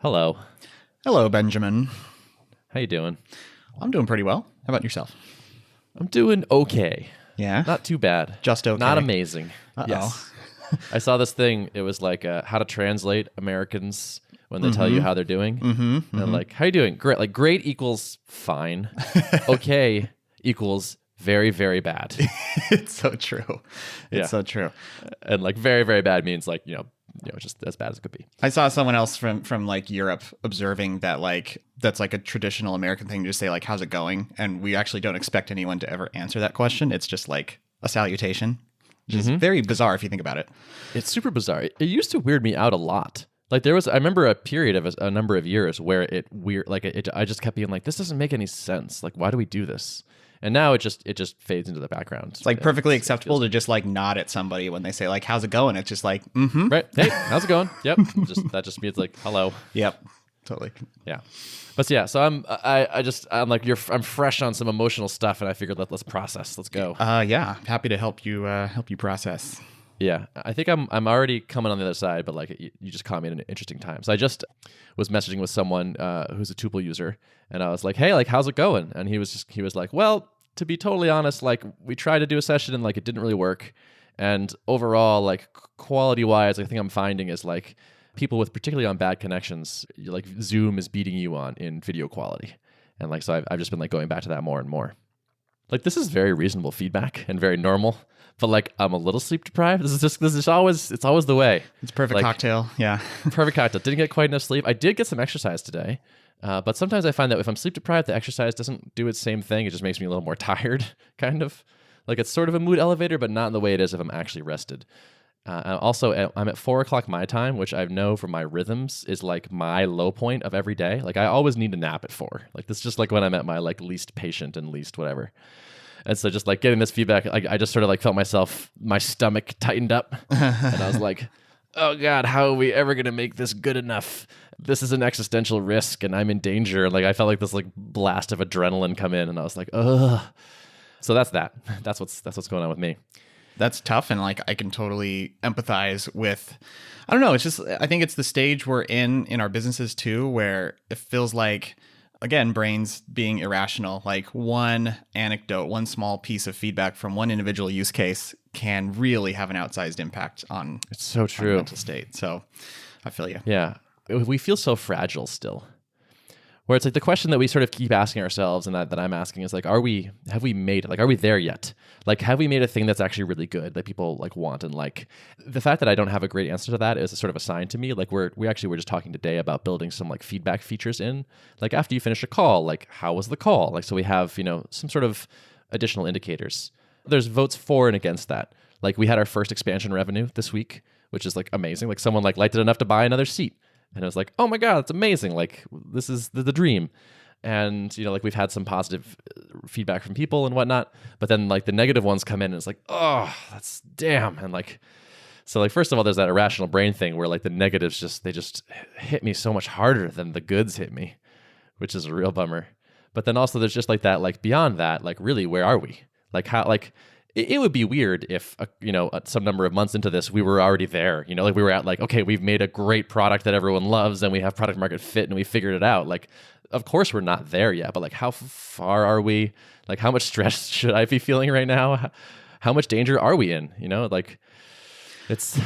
Hello. Hello, Benjamin. How you doing? I'm doing pretty well. How about yourself? I'm doing okay. Yeah? Not too bad. Just okay. Not amazing. Uh-oh. Yes. I saw this thing. It was like how to translate Americans when they tell you how they're doing. And like, how you doing? Great. Like, great equals fine. Okay equals very, very bad. It's so true. It's so true. And like, very, very bad means like, just as bad as it could be. I saw someone else from like Europe observing that like that's like a traditional American thing to just say like, how's it going? And we actually don't expect anyone to ever answer that question. It's just like a salutation, which is very bizarre if you think about it. It's super bizarre. It used to weird me out a lot. Like I remember a period of a number of years where I just kept being like, this doesn't make any sense. Like, why do we do this? And now it just fades into the background. It's like perfectly acceptable to just like nod at somebody when they say like, how's it going? It's just like, right. Hey, how's it going? Yep. That just means like, hello. Yep. Totally. Yeah. But yeah, so I'm like, I'm fresh on some emotional stuff, and I figured let's process. Let's go. Yeah. Happy to help you process. Yeah, I think I'm already coming on the other side, but like you just caught me at an interesting time. So I just was messaging with someone who's a Tuple user, and I was like, "Hey, like, how's it going?" And he was like, "Well, to be totally honest, like, we tried to do a session and like it didn't really work, and overall, like, quality wise, I think I'm finding is like people with particularly on bad connections, like Zoom is beating you on in video quality, and like so I've just been like going back to that more and more. Like, this is very reasonable feedback and very normal." But like, I'm a little sleep deprived. It's always the way. It's perfect cocktail. Yeah. Perfect cocktail. Didn't get quite enough sleep. I did get some exercise today. But sometimes I find that if I'm sleep deprived, the exercise doesn't do its same thing. It just makes me a little more tired, kind of. Like, it's sort of a mood elevator, but not in the way it is if I'm actually rested. Also, I'm at 4 o'clock my time, which I know from my rhythms is like my low point of every day. Like, I always need to nap at 4. Like, this is just like when I'm at my like least patient and least whatever. And so just like getting this feedback, I just sort of like felt my stomach tightened up. And I was like, oh God, how are we ever going to make this good enough? This is an existential risk and I'm in danger. And like, I felt like this like blast of adrenaline come in and I was like, ugh. So that's what's going on with me. That's tough. And like, I can totally empathize with, I don't know. It's just, I think it's the stage we're in our businesses too, where it feels like, again, brains being irrational, like one anecdote, one small piece of feedback from one individual use case can really have an outsized impact on it's so true on mental state. So I feel you. Yeah. We feel so fragile still. Where it's like the question that we sort of keep asking ourselves and that I'm asking is like, have we made it? Like, are we there yet? Like, have we made a thing that's actually really good that people like want and like? The fact that I don't have a great answer to that is a sort of a sign to me. Like we were just talking today about building some like feedback features in, like after you finish a call, like how was the call? Like, so we have, some sort of additional indicators. There's votes for and against that. Like we had our first expansion revenue this week, which is like amazing. Like someone like liked it enough to buy another seat. And I was like, oh my God, it's amazing. Like, this is the dream. And, like we've had some positive feedback from people and whatnot. But then like the negative ones come in and it's like, oh, that's damn. And like, so like, first of all, there's that irrational brain thing where like the negatives they just hit me so much harder than the goods hit me, which is a real bummer. But then also there's just like that, like beyond that, like really, where are we? Like how, like, it would be weird if, some number of months into this, we were already there, like we were at like, okay, we've made a great product that everyone loves and we have product market fit and we figured it out. Like, of course we're not there yet, but like how far are we? Like how much stress should I be feeling right now? How much danger are we in? Like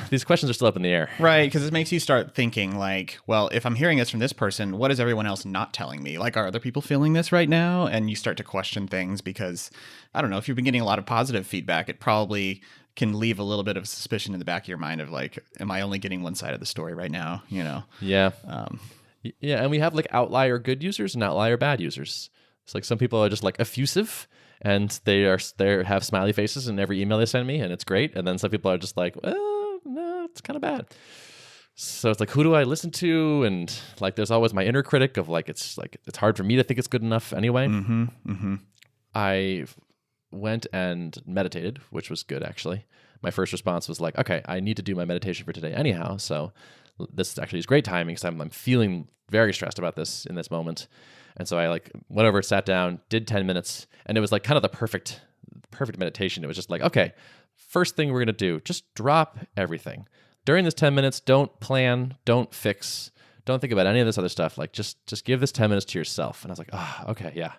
these questions are still up in the air. Right, because it makes you start thinking like, well, if I'm hearing this from this person, what is everyone else not telling me? Like, are other people feeling this right now? And you start to question things because, I don't know, if you've been getting a lot of positive feedback, it probably can leave a little bit of suspicion in the back of your mind of like, am I only getting one side of the story right now? Yeah. Yeah, and we have like outlier good users and outlier bad users. It's like some people are just like effusive and they have smiley faces in every email they send me and it's great. And then some people are just like, well, no, it's kind of bad. So it's like, who do I listen to? And like, there's always my inner critic of like, it's hard for me to think it's good enough anyway. I went and meditated, which was good actually. My first response was like, okay, I need to do my meditation for today anyhow. So this actually is great timing because I'm feeling very stressed about this in this moment. And so I like whatever, sat down, did 10 minutes, and it was like kind of the perfect meditation. It was just like, okay, first thing we're going to do, just drop everything. During this 10 minutes, don't plan, don't fix, Don't think about any of this other stuff. Like just give this 10 minutes to yourself. And I was like, oh, okay, yeah,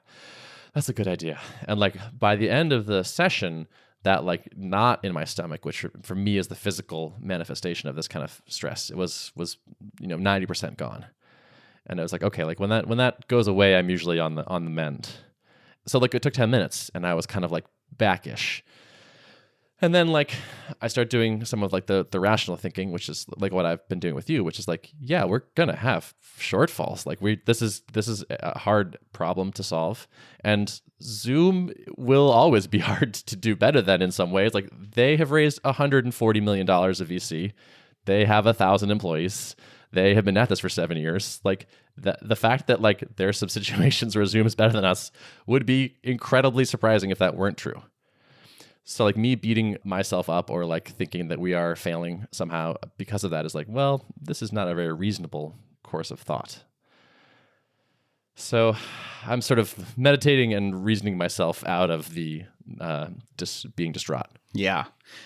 that's a good idea. And like by the end of the session, that like knot in my stomach, which for me is the physical manifestation of this kind of stress, it was 90% gone. And I was like, okay, like when that goes away, I'm usually on the mend. So like it took 10 minutes and I was kind of like backish. And then like I start doing some of like the rational thinking, which is like what I've been doing with you, which is like, yeah, we're gonna have shortfalls. Like this is a hard problem to solve, and Zoom will always be hard to do better than in some ways. Like they have raised $140 million of VC, they have 1,000 employees, they have been at this for 7 years. Like the fact that like there's some situations where Zoom is better than us would be incredibly surprising if that weren't true. So like me beating myself up or like thinking that we are failing somehow because of that is like, well, this is not a very reasonable course of thought. So I'm sort of meditating and reasoning myself out of the just being distraught. Yeah.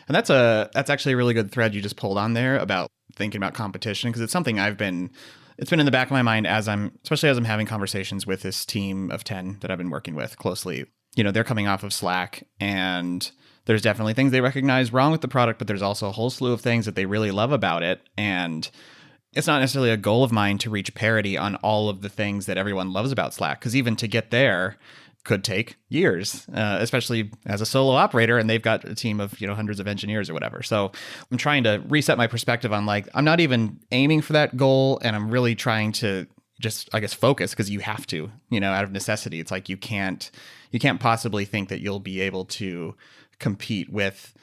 And that's actually a really good thread you just pulled on there about thinking about competition, because it's something it's been in the back of my mind especially as I'm having conversations with this team of 10 that I've been working with closely. They're coming off of Slack, and there's definitely things they recognize wrong with the product, but there's also a whole slew of things that they really love about it. And it's not necessarily a goal of mine to reach parity on all of the things that everyone loves about Slack, because even to get there could take years, especially as a solo operator, and they've got a team of hundreds of engineers or whatever. So I'm trying to reset my perspective on like, I'm not even aiming for that goal, and I'm really trying to just, I guess, focus, because you have to, out of necessity. It's like you can't possibly think that you'll be able to compete with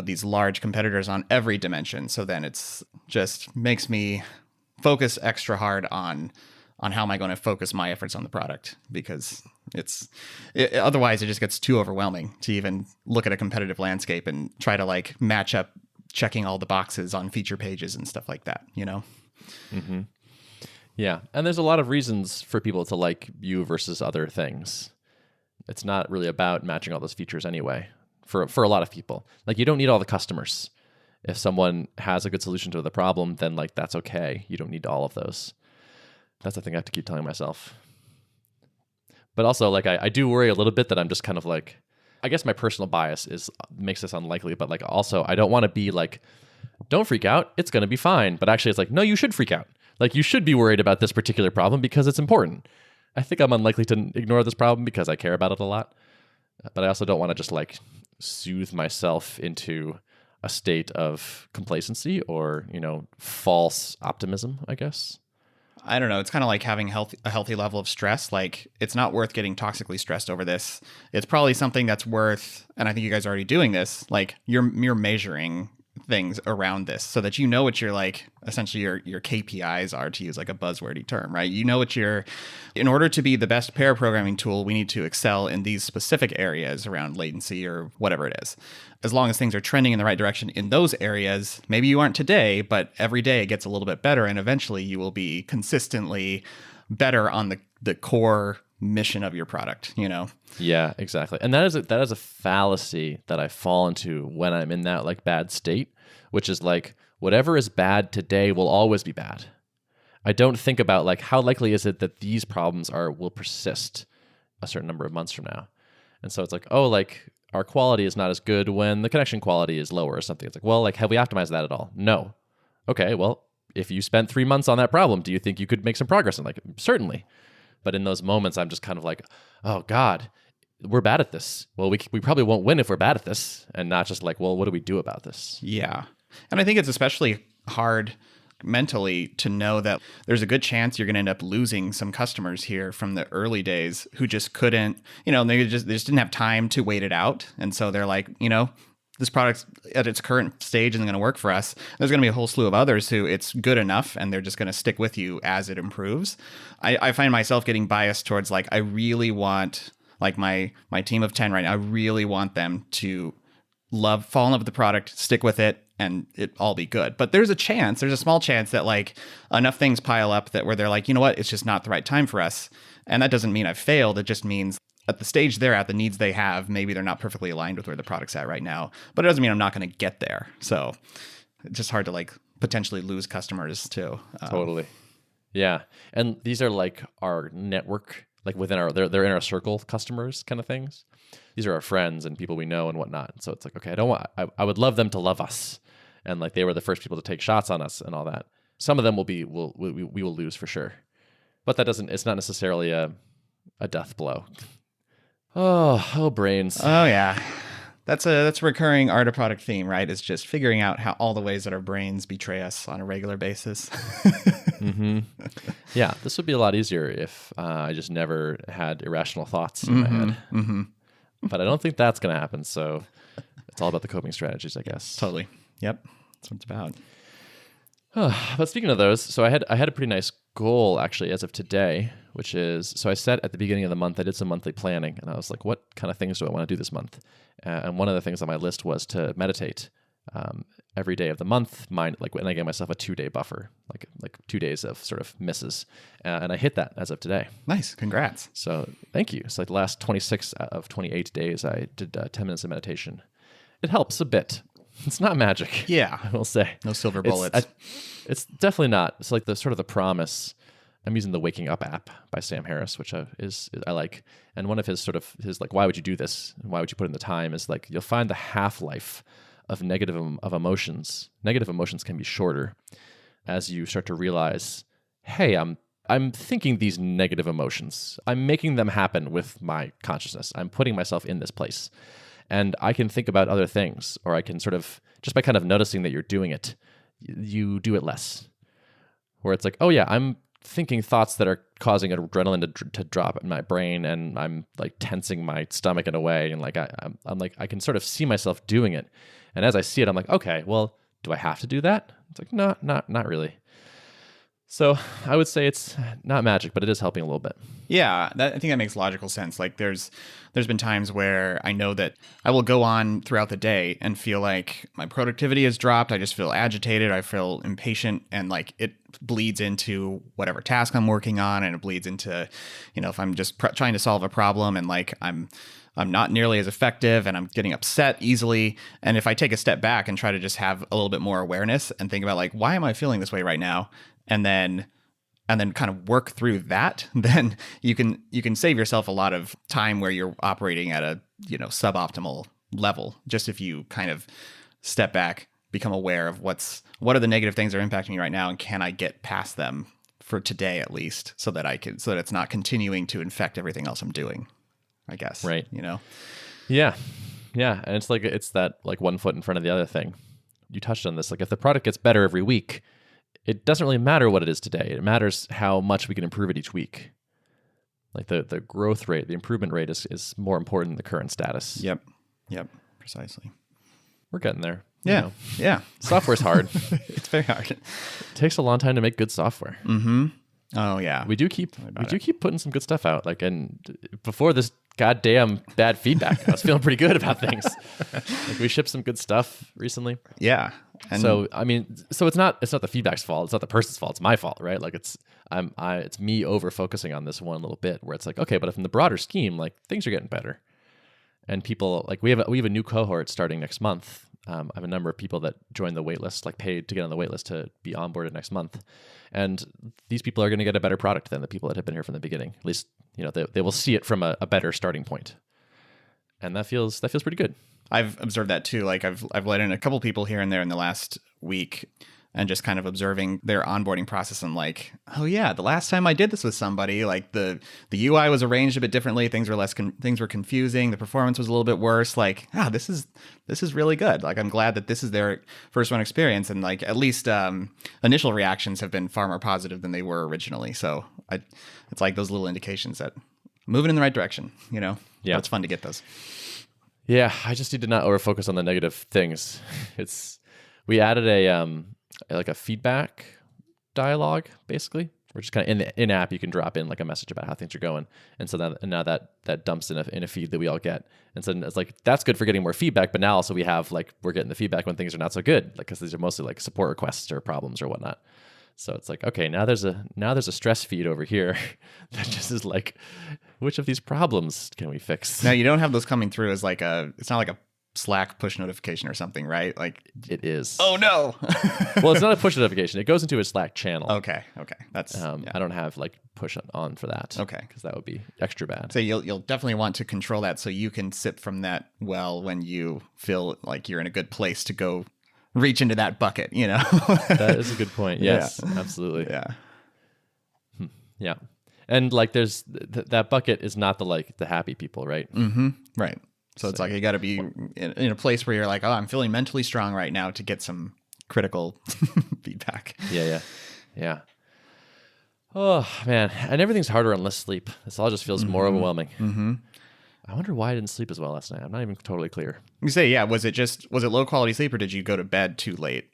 these large competitors on every dimension. So then it's just makes me focus extra hard on how am I going to focus my efforts on the product, because otherwise it just gets too overwhelming to even look at a competitive landscape and try to like match up checking all the boxes on feature pages and stuff like that, Mm-hmm. Yeah. And there's a lot of reasons for people to like you versus other things. It's not really about matching all those features anyway, for a lot of people. Like you don't need all the customers. If someone has a good solution to the problem, then like that's okay. You don't need all of those. That's the thing I have to keep telling myself. But also like I do worry a little bit that I'm just kind of like, I guess my personal bias makes this unlikely, but like also I don't want to be like, don't freak out, it's going to be fine. But actually it's like, no, you should freak out. Like you should be worried about this particular problem because it's important. I think I'm unlikely to ignore this problem because I care about it a lot. But I also don't want to just like soothe myself into a state of complacency or, false optimism, I guess. I don't know. It's kind of like having a healthy level of stress. Like it's not worth getting toxically stressed over this. It's probably something that's worth, and I think you guys are already doing this, like you're measuring things around this so that what your like essentially your KPIs are, to use like a buzzwordy term, right? In order to be the best pair programming tool, we need to excel in these specific areas around latency or whatever it is. As long as things are trending in the right direction in those areas, maybe you aren't today, but every day it gets a little bit better, and eventually you will be consistently better on the core mission of your product, Yeah, exactly. And that is a fallacy that I fall into when I'm in that like bad state, which is like whatever is bad today will always be bad. I don't think about like how likely is it that these problems will persist a certain number of months from now. And so it's like, oh, like our quality is not as good when the connection quality is lower or something. It's like, well, like have we optimized that at all? No. Okay, well, if you spent 3 months on that problem, do you think you could make some progress? And like, certainly. But in those moments, I'm just kind of like, oh God, we're bad at this. Well, we probably won't win if we're bad at this, and not just like, well, what do we do about this? Yeah. And I think it's especially hard mentally to know that there's a good chance you're going to end up losing some customers here from the early days who just couldn't, they just didn't have time to wait it out. And so they're like, this product's at its current stage isn't going to work for us. There's going to be a whole slew of others who it's good enough and they're just going to stick with you as it improves. I find myself getting biased towards like, I really want like my team of 10 right now, I really want them to fall in love with the product, stick with it, and it all be good. But there's a small chance that like enough things pile up that where they're like, you know what, it's just not the right time for us. And that doesn't mean I've failed. It just means at the stage they're at, the needs they have, maybe they're not perfectly aligned with where the product's at right now. But it doesn't mean I'm not going to get there. So it's just hard to like potentially lose customers too. Totally. Yeah. And these are like our network, like within our, they're in our circle customers kind of things. These are our friends and people we know and whatnot. So it's like, okay, I would love them to love us. And like they were the first people to take shots on us and all that. Some of them we will lose for sure. But it's not necessarily a death blow. Oh, brains. Oh yeah. That's a recurring art of product theme, right? It's just figuring out how all the ways that our brains betray us on a regular basis. Mm-hmm. Yeah, this would be a lot easier if I just never had irrational thoughts in my head. Mm-hmm. But I don't think that's going to happen. So it's all about the coping strategies, I guess. Totally. Yep. That's what it's about. But speaking of those, so I had a pretty nice goal actually as of today, which is, so I set at the beginning of the month, I did some monthly planning and I was like, what kind of things do I want to do this month? And one of the things on my list was to meditate every day of the month. And I gave myself a 2-day buffer, like 2 days of sort of misses. And I hit that as of today. Nice. Congrats. So thank you. So like the last 26 of 28 days, I did 10 minutes of meditation. It helps a bit. It's not magic. Yeah. I will say. No silver bullets. It's definitely not. It's like the sort of the promise. I'm using the Waking Up app by Sam Harris, which I like. And one of his like, why would you do this? And why would you put in the time is like, you'll find the half-life of negative emotions. Negative emotions can be shorter as you start to realize, hey, I'm thinking these negative emotions. I'm making them happen with my consciousness. I'm putting myself in this place. And I can think about other things, or I can sort of, just by kind of noticing that you're doing it, you do it less. Where it's like, oh yeah, I'm thinking thoughts that are causing adrenaline to drop in my brain, and I'm like tensing my stomach in a way, and like I'm like, I can sort of see myself doing it. And as I see it, I'm like, okay, well, do I have to do that? It's like, no, not really. So I would say it's not magic, but it is helping a little bit. Yeah, I think that makes logical sense. Like there's been times where I know that I will go on throughout the day and feel like my productivity has dropped. I just feel agitated. I feel impatient, and like it bleeds into whatever task I'm working on, and it bleeds into, if I'm just trying to solve a problem and like I'm not nearly as effective and I'm getting upset easily. And if I take a step back and try to just have a little bit more awareness and think about like, why am I feeling this way right now? And then kind of work through that, then you can save yourself a lot of time where you're operating at a, suboptimal level. Just if you kind of step back, become aware of what are the negative things that are impacting me right now, and can I get past them for today at least, so that it's not continuing to infect everything else I'm doing, I guess. Right. Yeah. Yeah. And it's that like one foot in front of the other thing. You touched on this. Like if the product gets better every week, it doesn't really matter what it is today. It matters how much we can improve it each week. Like the growth rate, the improvement rate is more important than the current status. Yep. Precisely. We're getting there. Yeah. Yeah. Software's hard. It's very hard. It takes a long time to make good software. Mm-hmm. Oh yeah. We do keep putting some good stuff out. Like, and before this goddamn bad feedback, I was feeling pretty good about things. Like we shipped some good stuff recently. Yeah. And so I mean, so it's not the feedback's fault. It's not the person's fault. It's my fault, right? Like it's me over focusing on this one little bit where it's like, okay, but if in the broader scheme, like things are getting better, and people like we have a new cohort starting next month. I have a number of people that join the waitlist, like paid to get on the waitlist to be onboarded next month, and these people are going to get a better product than the people that have been here from the beginning. At least they will see it from a better starting point, and that feels pretty good. I've observed that too. Like I've let in a couple people here and there in the last week, and just kind of observing their onboarding process. And like, oh yeah, the last time I did this with somebody, like the UI was arranged a bit differently. Things were confusing. The performance was a little bit worse. Like, this is really good. Like I'm glad that this is their first one experience, and like at least initial reactions have been far more positive than they were originally. So it's like those little indications that moving in the right direction. Yeah, it's fun to get those. Yeah, I just need to not overfocus on the negative things. We added a feedback dialogue, basically. We're just kind of in app, you can drop in like a message about how things are going, and so now that dumps in a feed that we all get, and so it's like that's good for getting more feedback. But now also we have like we're getting the feedback when things are not so good, like because these are mostly like support requests or problems or whatnot. So it's like, okay, now there's a stress feed over here that just is like, which of these problems can we fix? Now you don't have those coming through as like it's not like a Slack push notification or something, right? Like, It is. oh no. Well, it's not a push notification. It goes into a Slack channel. Okay. That's I don't have like push on for that. Okay. Because that would be extra bad. So you'll definitely want to control that so you can sip from that well when you feel like you're in a good place to go reach into that bucket, you know? That is a good point. Yes, absolutely. Yeah. Yeah. And like there's that bucket is not the happy people, right? Mm-hmm. Right. So it's like you got to be in a place where you're like, oh, I'm feeling mentally strong right now to get some critical feedback. Yeah. Oh man, and everything's harder on less sleep. This all just feels more overwhelming. Mm-hmm. I wonder why I didn't sleep as well last night. I'm not even totally clear. You say, yeah, was it low quality sleep or did you go to bed too late?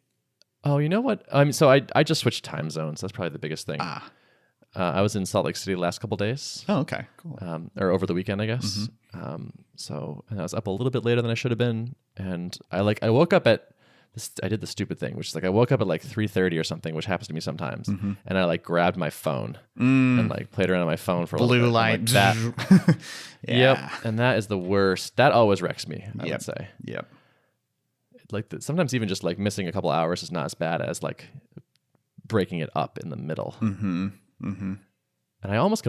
Oh, you know what? So I just switched time zones. That's probably the biggest thing. I was in Salt Lake City the last couple days. Oh, okay, cool. Or over the weekend, I guess. And I was up a little bit later than I should have been, and I woke up at this. I did the stupid thing, which is like I woke up at like 3:30 or something, which happens to me sometimes, and I like grabbed my phone and like played around on my phone for a little bit. Blue light. Like, that. Yeah. Yep, and that is the worst. That always wrecks me. I would say. Yep. Like sometimes even just like missing a couple hours is not as bad as like breaking it up in the middle. Mm-hmm. Mm-hmm. And I almost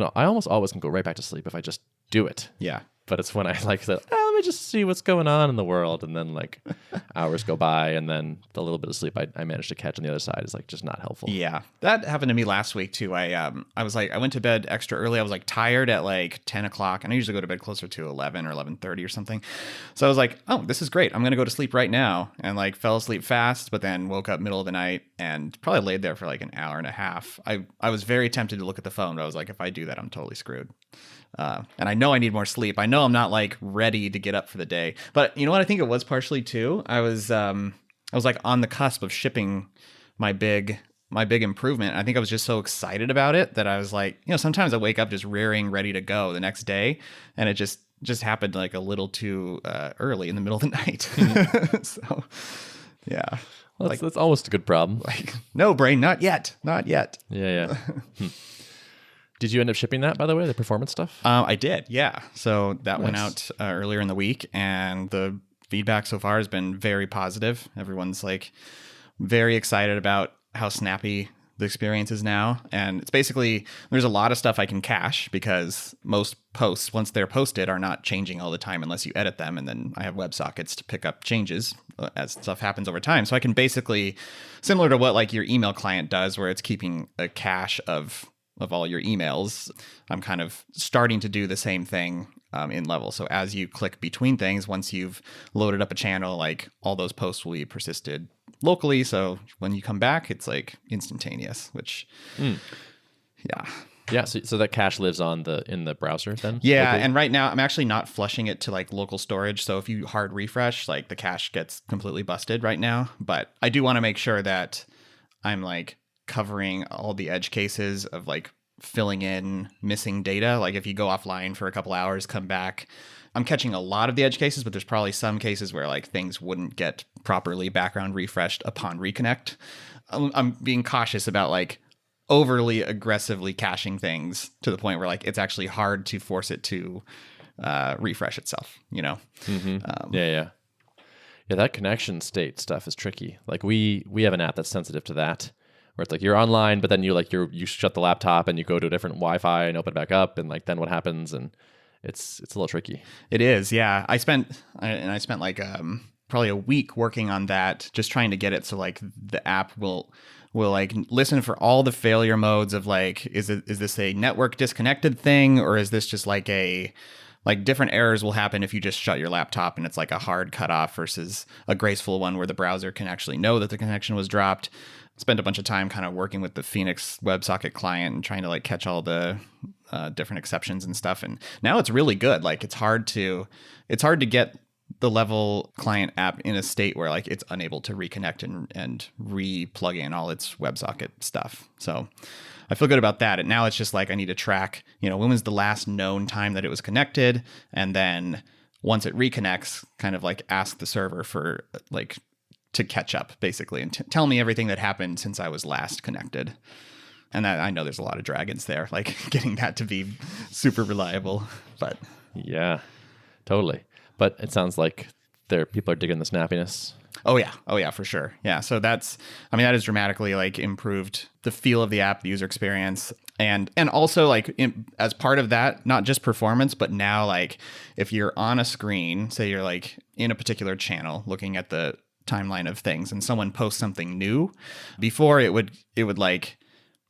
always can go right back to sleep if I just do it. Yeah. But it's when I like said, let me just see what's going on in the world, and then like hours go by, and then the little bit of sleep I managed to catch on the other side is like just not helpful. Yeah, that happened to me last week too. I was like, I went to bed extra early. I was like tired at like 10 o'clock, and I usually go to bed closer to 11 or 11:30 or something. So I was like, oh, this is great. I'm gonna go to sleep right now, and like fell asleep fast, but then woke up middle of the night and probably laid there for like an hour and a half. I was very tempted to look at the phone, but I was like, if I do that, I'm totally screwed. And I know I need more sleep. I know I'm not like ready to get up for the day, but you know what? I think it was partially too. I was like on the cusp of shipping my big improvement. I think I was just so excited about it that I was like, you know, sometimes I wake up just rearing, ready to go the next day, and it just happened like a little too early in the middle of the night. So, yeah. Well, that's almost a good problem. Like, no, brain, not yet. Yeah. Did you end up shipping that, by the way, the performance stuff? I did, yeah. So that Nice. went out earlier in the week, and the feedback so far has been very positive. Everyone's like very excited about how snappy the experience is now. And it's basically, there's a lot of stuff I can cache because most posts, once they're posted, are not changing all the time unless you edit them. And then I have WebSockets to pick up changes as stuff happens over time. So I can basically, similar to what like your email client does, where it's keeping a cache of all your emails, I'm kind of starting to do the same thing in Level. So as you click between things, once you've loaded up a channel, like all those posts will be persisted locally. So when you come back, it's like instantaneous, which, yeah. Yeah, so that cache lives in the browser then? Yeah, locally? and right now I'm actually not flushing it to like local storage. So if you hard refresh, like the cache gets completely busted right now. But I do want to make sure that I'm like covering all the edge cases of like filling in missing data. Like if you go offline for a couple hours, come back, I'm catching a lot of the edge cases, but there's probably some cases where like things wouldn't get properly background refreshed upon reconnect. I'm being cautious about like overly aggressively caching things to the point where like it's actually hard to force it to refresh itself, you know? Yeah, that connection state stuff is tricky. Like we have an app that's sensitive to that, where it's like you're online, but then you shut the laptop and you go to a different Wi-Fi and open it back up, and like then what happens? And it's a little tricky. It is, yeah. I spent like probably a week working on that, just trying to get it so like the app will like listen for all the failure modes of like, is this a network disconnected thing, or is this just like different errors will happen if you just shut your laptop and it's like a hard cutoff versus a graceful one where the browser can actually know that the connection was dropped. Spent a bunch of time kind of working with the Phoenix WebSocket client and trying to like catch all the different exceptions and stuff. And now it's really good. Like it's hard to get the Level client app in a state where like it's unable to reconnect and re-plug in all its WebSocket stuff. So I feel good about that. And now it's just like I need to track, you know, when was the last known time that it was connected, and then once it reconnects, kind of like ask the server for like to catch up basically and tell me everything that happened since I was last connected. And that, I know there's a lot of dragons there, like getting that to be super reliable, but Yeah, totally. But it sounds like people are digging the snappiness. Oh yeah, for sure. Yeah, so that has dramatically like improved the feel of the app, the user experience, and also like as part of that, not just performance, but now like if you're on a screen, say you're like in a particular channel looking at the timeline of things, and someone posts something new, before it would like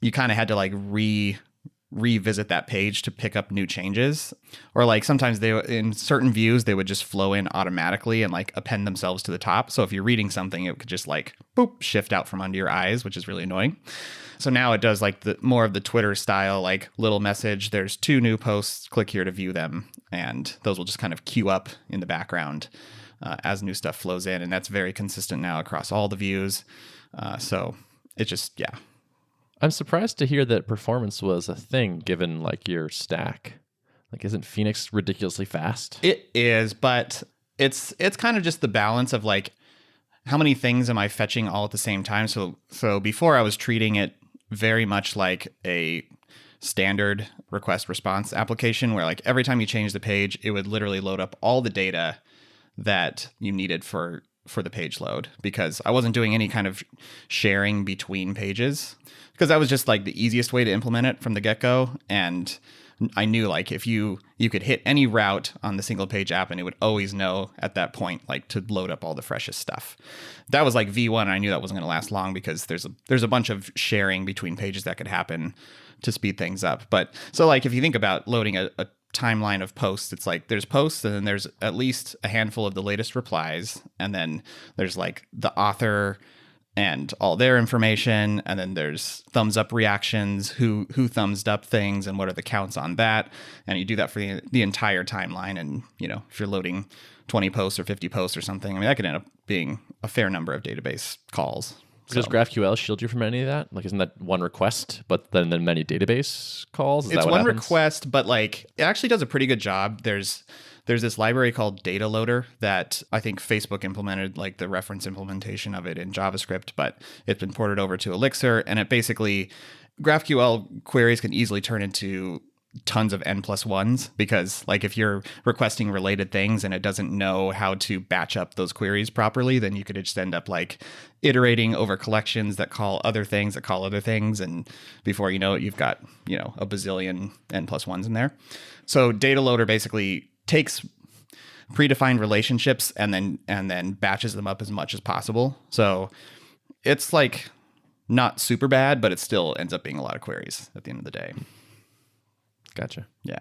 you kind of had to like revisit that page to pick up new changes, or like sometimes they in certain views they would just flow in automatically and like append themselves to the top, so if you're reading something it could just like boop shift out from under your eyes, which is really annoying. So now it does like the more of the Twitter style, like little message, there's 2 new posts, click here to view them, and those will just kind of queue up in the background as new stuff flows in, and that's very consistent now across all the views. So it's just I'm surprised to hear that performance was a thing given like your stack. Like, isn't Phoenix ridiculously fast? It is, but it's kind of just the balance of like how many things am I fetching all at the same time. So before I was treating it very much like a standard request response application where like every time you change the page, it would literally load up all the data that you needed for the page load, because I wasn't doing any kind of sharing between pages, because that was just like the easiest way to implement it from the get-go. And I knew like if you could hit any route on the single page app and it would always know at that point like to load up all the freshest stuff. That was like V1, and I knew that wasn't going to last long because there's a bunch of sharing between pages that could happen to speed things up. But so like if you think about loading a timeline of posts, it's like there's posts and then there's at least a handful of the latest replies, and then there's like the author and all their information, and then there's thumbs up reactions, who thumbs up things and what are the counts on that, and you do that for the entire timeline. And if you're loading 20 posts or 50 posts or something, I mean that could end up being a fair number of database calls. Does GraphQL shield you from any of that? Like, isn't that one request, but then many database calls? It's one request, but like it actually does a pretty good job. There's this library called Data Loader that I think Facebook implemented, like the reference implementation of it in JavaScript, but it's been ported over to Elixir, and it basically GraphQL queries can easily turn into tons of n+1s, because like if you're requesting related things and it doesn't know how to batch up those queries properly, then you could just end up like iterating over collections that call other things that call other things, and before you know it, you've got a bazillion n+1s in there. So Data Loader basically takes predefined relationships and then batches them up as much as possible. So it's like not super bad, but it still ends up being a lot of queries at the end of the day. Gotcha. Yeah.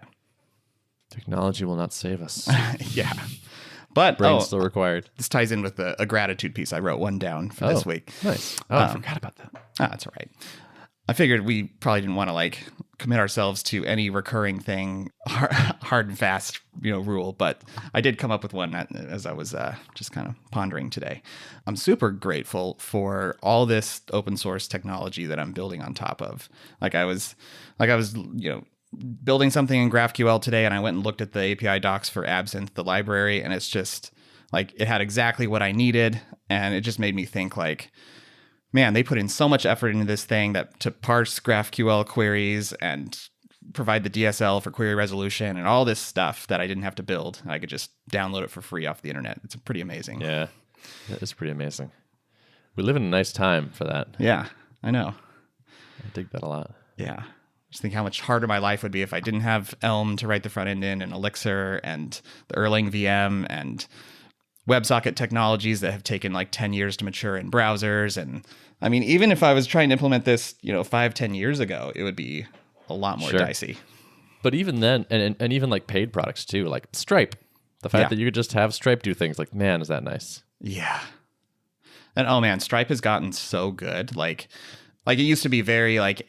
Technology will not save us. Yeah. But brain's still required. This ties in with a gratitude piece. I wrote one down for this week. Nice. I forgot about that. That's all right. I figured we probably didn't want to like commit ourselves to any recurring thing, hard and fast, rule. But I did come up with one as I was just kind of pondering today. I'm super grateful for all this open source technology that I'm building on top of. I was building something in GraphQL today, and I went and looked at the API docs for Absinthe, the library, and it's just like it had exactly what I needed, and it just made me think like, man, they put in so much effort into this thing to parse GraphQL queries and provide the DSL for query resolution and all this stuff that I didn't have to build. And I could just download it for free off the internet. It's pretty amazing. Yeah, that is pretty amazing. We live in a nice time for that. Yeah, I know. I dig that a lot. Yeah. Just think how much harder my life would be if I didn't have Elm to write the front end in, and Elixir and the Erlang VM and WebSocket technologies that have taken like 10 years to mature in browsers. And I mean, even if I was trying to implement this, 5-10 years ago, it would be a lot more dicey. But even then, and even like paid products too, like Stripe, the fact that you could just have Stripe do things, like, man, is that nice? Yeah. And oh man, Stripe has gotten so good. Like it used to be very like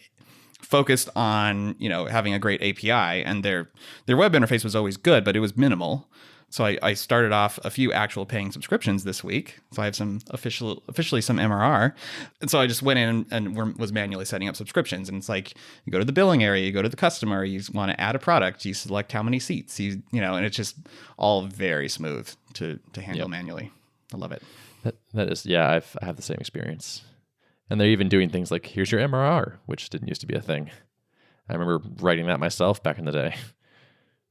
focused on, having a great API, and their web interface was always good, but it was minimal. So I started off a few actual paying subscriptions this week. So I have some officially some MRR. And so I just went in and was manually setting up subscriptions. And it's like, you go to the billing area, you go to the customer, you want to add a product, you select how many seats, and it's just all very smooth to handle manually. I love it. That is, I have the same experience. And they're even doing things like, here's your MRR, which didn't used to be a thing. I remember writing that myself back in the day.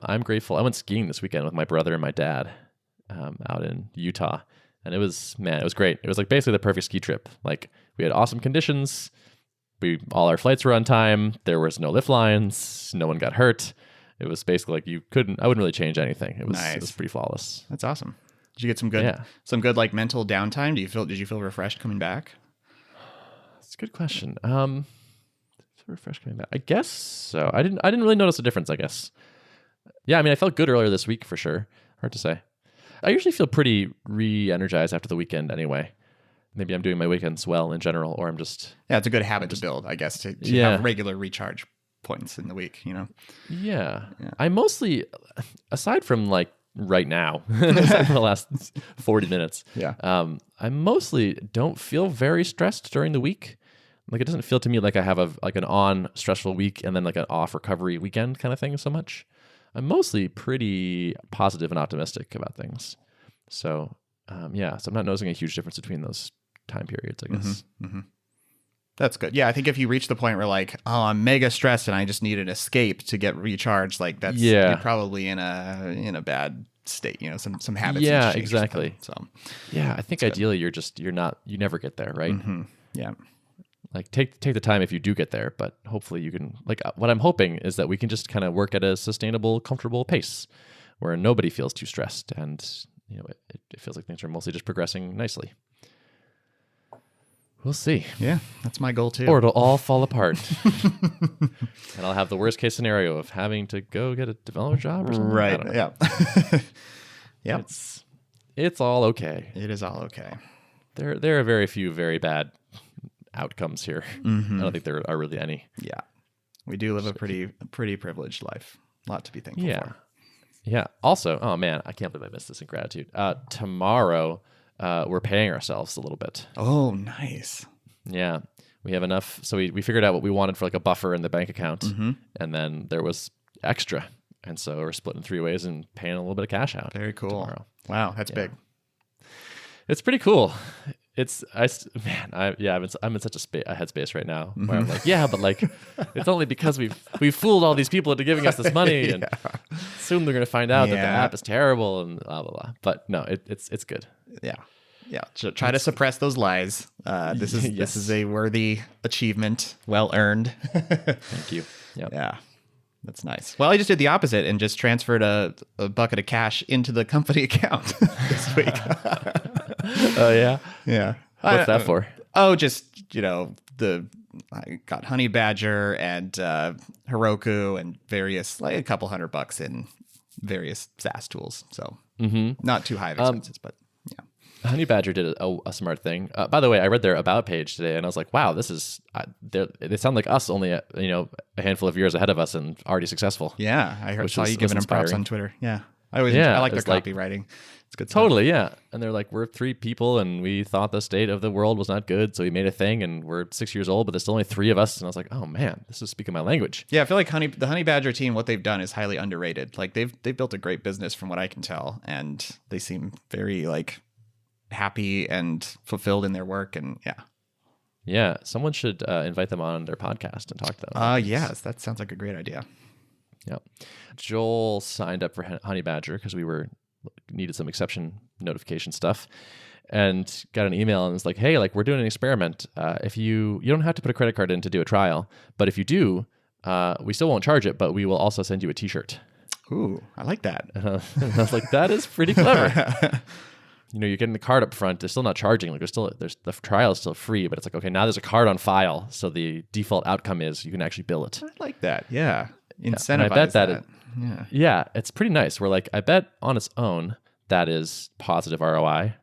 I'm grateful. I went skiing this weekend with my brother and my dad, out in Utah. And it was great. It was like basically the perfect ski trip. Like we had awesome conditions. All our flights were on time. There was no lift lines. No one got hurt. It was basically like I wouldn't really change anything. It was pretty flawless. That's awesome. Did you get some good like mental downtime? Did you feel refreshed coming back? That's a good question. Refreshed coming back. I guess so. I didn't really notice a difference, I guess. Yeah, I mean, I felt good earlier this week for sure. Hard to say. I usually feel pretty re-energized after the weekend anyway. Maybe I'm doing my weekends well in general, or I'm just... Yeah, it's a good habit to build, I guess, to have regular recharge points in the week, you know? Yeah. I mostly, aside from like right now, aside from the last 40 minutes, I mostly don't feel very stressed during the week. Like it doesn't feel to me like I have an on stressful week and then like an off recovery weekend kind of thing so much. I'm mostly pretty positive and optimistic about things. So, so I'm not noticing a huge difference between those time periods, I guess. Mm-hmm. That's good. Yeah, I think if you reach the point where like, oh, I'm mega stressed and I just need an escape to get recharged, like that's you're probably in a bad state, you know, some habits. Yeah, exactly. So yeah, I think ideally you never get there, right? Mm-hmm. Yeah. Like take the time if you do get there, but hopefully you can, like what I'm hoping is that we can just kind of work at a sustainable, comfortable pace where nobody feels too stressed and, you know, it feels like things are mostly just progressing nicely. We'll see. Yeah, that's my goal too. Or it'll all fall apart. And I'll have the worst case scenario of having to go get a developer job or something. Right. Yeah. Yeah. It's all okay. It is all okay. There are very few very bad outcomes here. Mm-hmm. I don't think there are really any. Yeah. We do live a pretty privileged life. A lot to be thankful for. Yeah. Also, oh man, I can't believe I missed this in gratitude. Tomorrow, we're paying ourselves a little bit. Oh, nice. Yeah. We have enough. So we figured out what we wanted for like a buffer in the bank account. Mm-hmm. And then there was extra. And so we're split in 3 ways and paying a little bit of cash out. Very cool. Tomorrow. Wow. That's big. It's pretty cool. I'm in such a headspace right now where I'm like, but like, it's only because we've fooled all these people into giving us this money and soon they're going to find out that the app is terrible and blah, blah, blah. But no, it's good. Yeah. Yeah. So try to suppress those lies. This is a worthy achievement. Well earned. Thank you. Yep. Yeah. That's nice. Well, I just did the opposite and just transferred a bucket of cash into the company account this week. Oh, yeah? Yeah. What's that for? Oh, just, you know, I got Honey Badger and Heroku and various, like a couple $100 in various SaaS tools. So not too high of expenses, but yeah. Honey Badger did a smart thing. By the way, I read their About page today, and I was like, "Wow, this is they sound like us, only a handful of years ahead of us, and already successful." Yeah, I saw you giving them props on Twitter. Yeah, I like their copywriting. It's good stuff. Totally, yeah. And they're like, "We're 3 people, and we thought the state of the world was not good, so we made a thing, and we're 6 years old, but there's still only 3 of us." And I was like, "Oh man, this is speaking my language." Yeah, I feel like the Honey Badger team, what they've done is highly underrated. Like they've built a great business from what I can tell, and they seem very like happy and fulfilled in their work, and yeah, someone should invite them on their podcast and talk to them. Yes, that sounds like a great idea. Yeah, Joel signed up for Honey Badger because we needed some exception notification stuff, and got an email and was like, "Hey, like we're doing an experiment. If you don't have to put a credit card in to do a trial, but if you do, we still won't charge it, but we will also send you a T-shirt." Ooh, I like that. And I was like, "That is pretty clever." You know, you're getting the card up front. They're still not charging. Like there's the trial is still free, but it's like, okay, now there's a card on file. So the default outcome is you can actually bill it. I like that. Yeah. Incentivize and I bet that. Yeah, it's pretty nice. We're like, I bet on its own, that is positive ROI,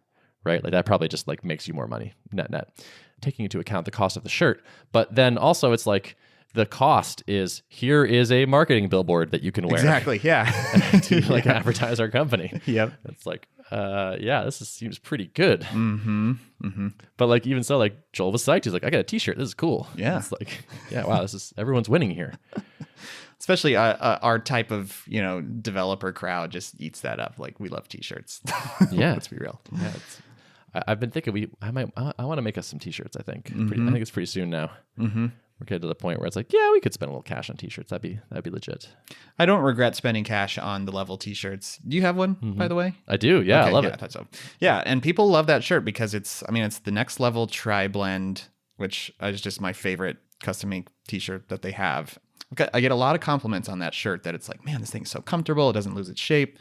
right? Like that probably just like makes you more money net, taking into account the cost of the shirt. But then also it's like, the cost is here is a marketing billboard that you can wear. Exactly. Yeah. To like advertise our company. Yep. It's like, this seems pretty good. Mm-hmm. Mm-hmm. But like, even so, like Joel was psyched. He's like, I got a T-shirt. This is cool. Yeah. It's like, wow, everyone's winning here. Especially our type of, developer crowd just eats that up. Like we love T-shirts. Yeah. Let's be real. Yeah. I've been thinking I want to make us some T-shirts. I think. I think it's pretty soon now. Mm-hmm. we're getting to the point where it's like, yeah, we could spend a little cash on t-shirts. That'd be legit. I don't regret spending cash on the Level t-shirts. Do you have one, by the way? I do. Yeah, Okay, I love I it. thought so. Yeah, and people love that shirt because it's the Next Level tri-blend, which is just my favorite custom ink t-shirt that they have. Okay, I get a lot of compliments on that shirt that it's like, man, this thing's so comfortable. It doesn't lose its shape.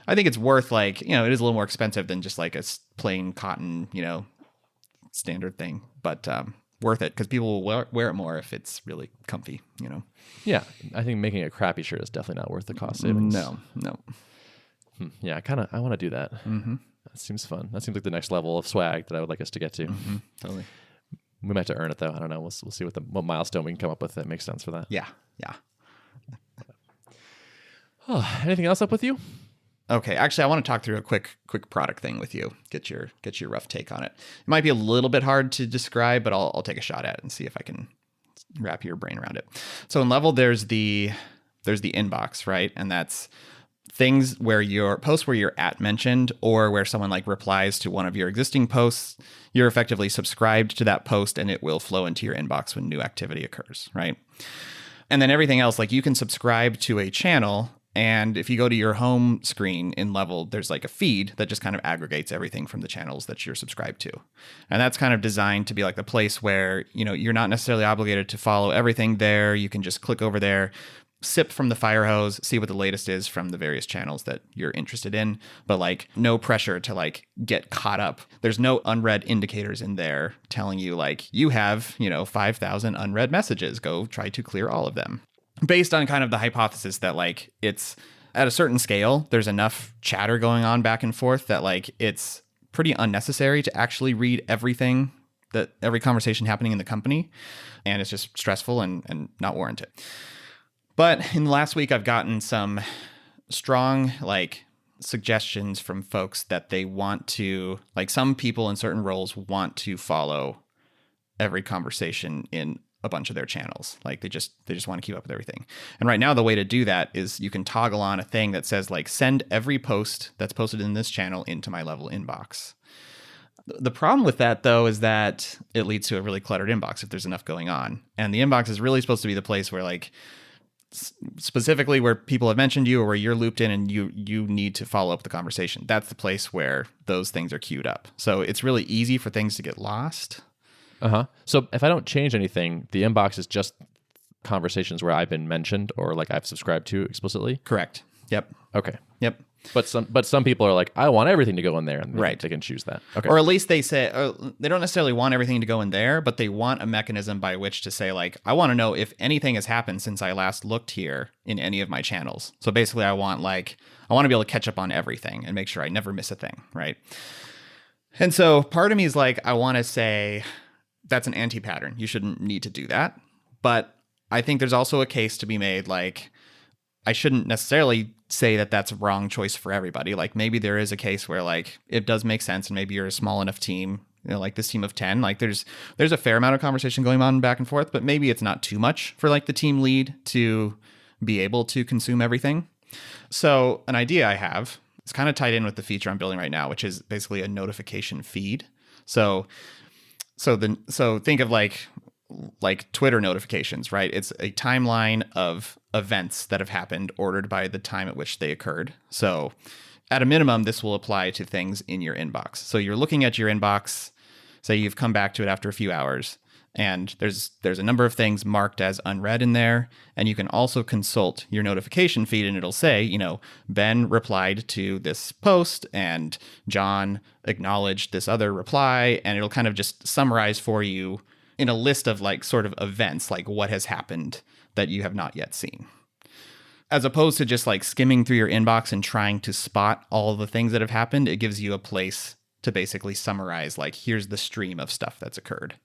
I think it's worth it is a little more expensive than just like a plain cotton, standard thing, but worth it because people will wear it more if it's really comfy, Yeah, I think making a crappy shirt is definitely not worth the cost savings. No. Yeah, I want to do that. Mm-hmm. That seems fun. That seems like the next level of swag that I would like us to get to. Mm-hmm. Totally. We might have to earn it though. I don't know. We'll see what milestone we can come up with that makes sense for that. Yeah. Oh, anything else up with you? Okay, actually, I want to talk through a quick product thing with you. Get your rough take on it. It might be a little bit hard to describe, but I'll take a shot at it and see if I can wrap your brain around it. So in Level, there's the inbox, right? And that's things where your posts where you're at mentioned or where someone like replies to one of your existing posts, you're effectively subscribed to that post and it will flow into your inbox when new activity occurs, right? And then everything else, like you can subscribe to a channel. And if you go to your home screen in Level, there's like a feed that just kind of aggregates everything from the channels that you're subscribed to. And that's kind of designed to be like the place where, you're not necessarily obligated to follow everything there. You can just click over there, sip from the fire hose, see what the latest is from the various channels that you're interested in, but like no pressure to like get caught up. There's no unread indicators in there telling you like you have, 5,000 unread messages. Go try to clear all of them. Based on kind of the hypothesis that like it's at a certain scale, there's enough chatter going on back and forth that like it's pretty unnecessary to actually read everything that every conversation happening in the company. And it's just stressful and not warranted. But in the last week, I've gotten some strong like suggestions from folks that they want to, like some people in certain roles want to follow every conversation in a bunch of their channels. Like they just want to keep up with everything. And right now the way to do that is you can toggle on a thing that says like send every post that's posted in this channel into my Level inbox. The problem with that though is that it leads to a really cluttered inbox if there's enough going on. And the inbox is really supposed to be the place where like specifically where people have mentioned you or where you're looped in and you need to follow up the conversation. That's the place where those things are queued up. So it's really easy for things to get lost. So if I don't change anything, the inbox is just conversations where I've been mentioned or like I've subscribed to explicitly? Correct. Yep. Okay. Yep. But some people are like, I want everything to go in there, and right. They can choose that. Okay. Or at least they say they don't necessarily want everything to go in there, but they want a mechanism by which to say like, I want to know if anything has happened since I last looked here in any of my channels. So basically, I want to be able to catch up on everything and make sure I never miss a thing, right? And so part of me is like, I want to say that's an anti-pattern. You shouldn't need to do that. But I think there's also a case to be made like, I shouldn't necessarily say that that's a wrong choice for everybody. Like maybe there is a case where like it does make sense and maybe you're a small enough team, like this team of 10, like there's a fair amount of conversation going on back and forth, but maybe it's not too much for like the team lead to be able to consume everything. So an idea I have is kind of tied in with the feature I'm building right now, which is basically a notification feed. So think of like Twitter notifications, right? It's a timeline of events that have happened ordered by the time at which they occurred. So at a minimum, this will apply to things in your inbox. So you're looking at your inbox, say you've come back to it after a few hours, and there's a number of things marked as unread in there. And you can also consult your notification feed and it'll say, Ben replied to this post and John acknowledged this other reply. And it'll kind of just summarize for you in a list of like sort of events, like what has happened that you have not yet seen. As opposed to just like skimming through your inbox and trying to spot all the things that have happened, it gives you a place to basically summarize, like, here's the stream of stuff that's occurred.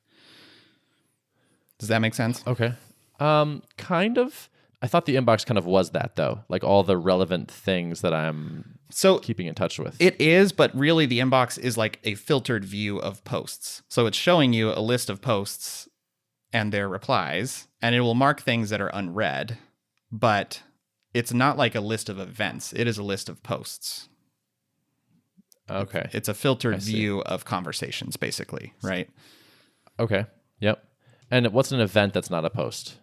Does that make sense? Okay. Kind of. I thought the inbox kind of was that though, like all the relevant things that I'm keeping in touch with. It is, but really the inbox is like a filtered view of posts. So it's showing you a list of posts and their replies, and it will mark things that are unread, but it's not like a list of events. It is a list of posts. Okay. It's a filtered view of conversations, basically, right? Okay. Yep. And what's an event that's not a post?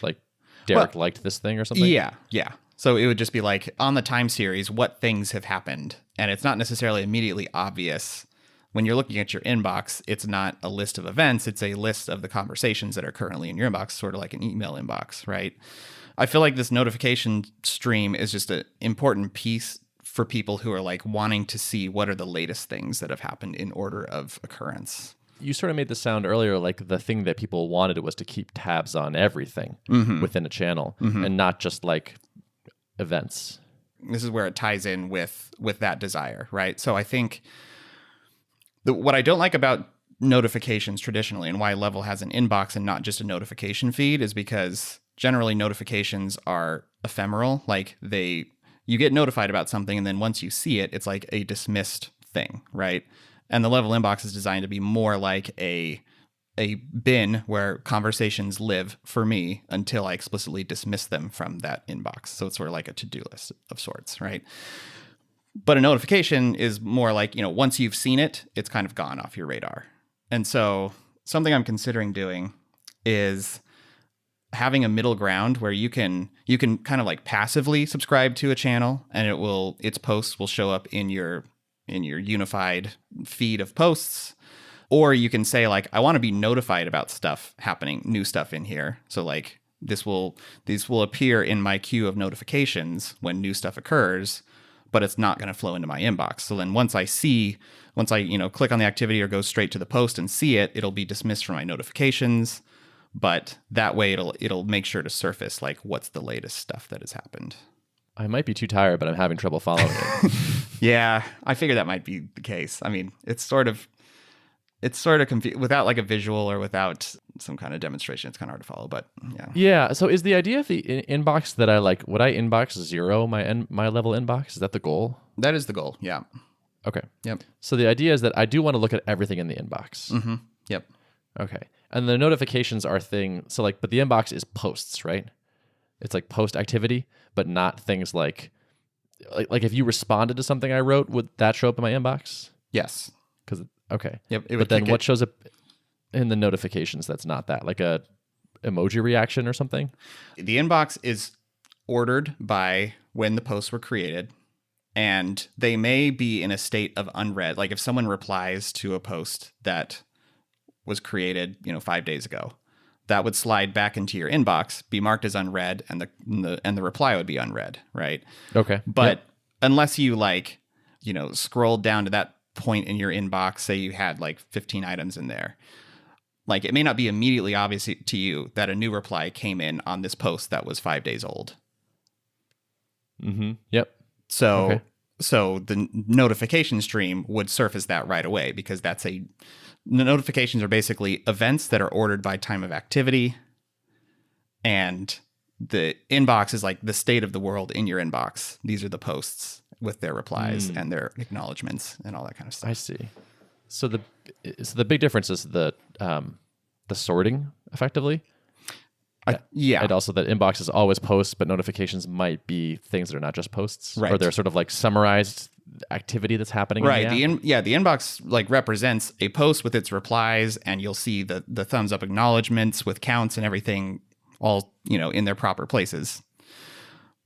Like Derrick liked this thing or something? Yeah, yeah. So it would just be like on the time series, what things have happened. And it's not necessarily immediately obvious. When you're looking at your inbox, it's not a list of events. It's a list of the conversations that are currently in your inbox, sort of like an email inbox, right? I feel like this notification stream is just an important piece for people who are like wanting to see what are the latest things that have happened in order of occurrence. You sort of made this sound earlier like the thing that people wanted was to keep tabs on everything within a channel and not just like events. This is where it ties in with that desire, right? So I think what I don't like about notifications traditionally and why Level has an inbox and not just a notification feed is because generally notifications are ephemeral. Like you get notified about something and then once you see it, it's like a dismissed thing, right? And the Level inbox is designed to be more like a bin where conversations live for me until I explicitly dismiss them from that inbox. So it's sort of like a to-do list of sorts, right? But a notification is more like, once you've seen it, it's kind of gone off your radar. And so something I'm considering doing is having a middle ground where you can kind of like passively subscribe to a channel and its posts will show up in your unified feed of posts. Or you can say like, I want to be notified about stuff happening, new stuff in here. So like these will appear in my queue of notifications when new stuff occurs, but it's not going to flow into my inbox. So then once I click on the activity or go straight to the post and see it, it'll be dismissed from my notifications. But that way it'll make sure to surface like what's the latest stuff that has happened. I might be too tired, but I'm having trouble following it. Yeah, I figure that might be the case. I mean, it's sort of confused without like a visual or without some kind of demonstration. It's kind of hard to follow, but yeah. Yeah. So is the idea of the inbox that I like, would I inbox 0 my Level inbox? Is that the goal? That is the goal. Yeah. Okay. Yep. So the idea is that I do want to look at everything in the inbox. Mm-hmm. Yep. Okay. And the notifications are so like, but the inbox is posts, right? It's like post activity, but not things like if you responded to something I wrote, would that show up in my inbox? Yes. Okay. Yep. But then what shows up in the notifications that's not that? Like a emoji reaction or something? The inbox is ordered by when the posts were created, and they may be in a state of unread. Like if someone replies to a post that was created, 5 days ago, that would slide back into your inbox, be marked as unread, and the reply would be unread, right? Okay. But unless you scrolled down to that point in your inbox, say you had like 15 items in there, like it may not be immediately obvious to you that a new reply came in on this post that was 5 days old. Mm-hmm. Yep. So the notification stream would surface that right away because the notifications are basically events that are ordered by time of activity, and the inbox is like the state of the world in your inbox. These are the posts with their replies and their acknowledgments and all that kind of stuff. I see. So the big difference is the sorting effectively. Yeah. And also that inbox is always posts, but notifications might be things that are not just posts. Right. Or they're sort of like summarized activity that's happening. Right. In the the inbox like represents a post with its replies, and you'll see the thumbs up acknowledgments with counts and everything all, in their proper places.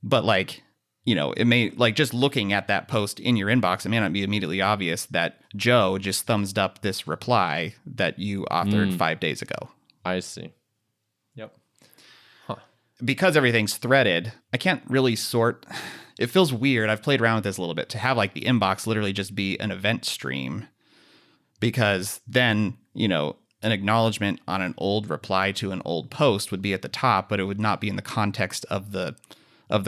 But like, it may, like, just looking at that post in your inbox, it may not be immediately obvious that Joe just thumbs up this reply that you authored 5 days ago. I see. Yep. Huh. Because everything's threaded, I can't really sort. It feels weird. I've played around with this a little bit to have like the inbox literally just be an event stream, because then, an acknowledgement on an old reply to an old post would be at the top, but it would not be in the context of the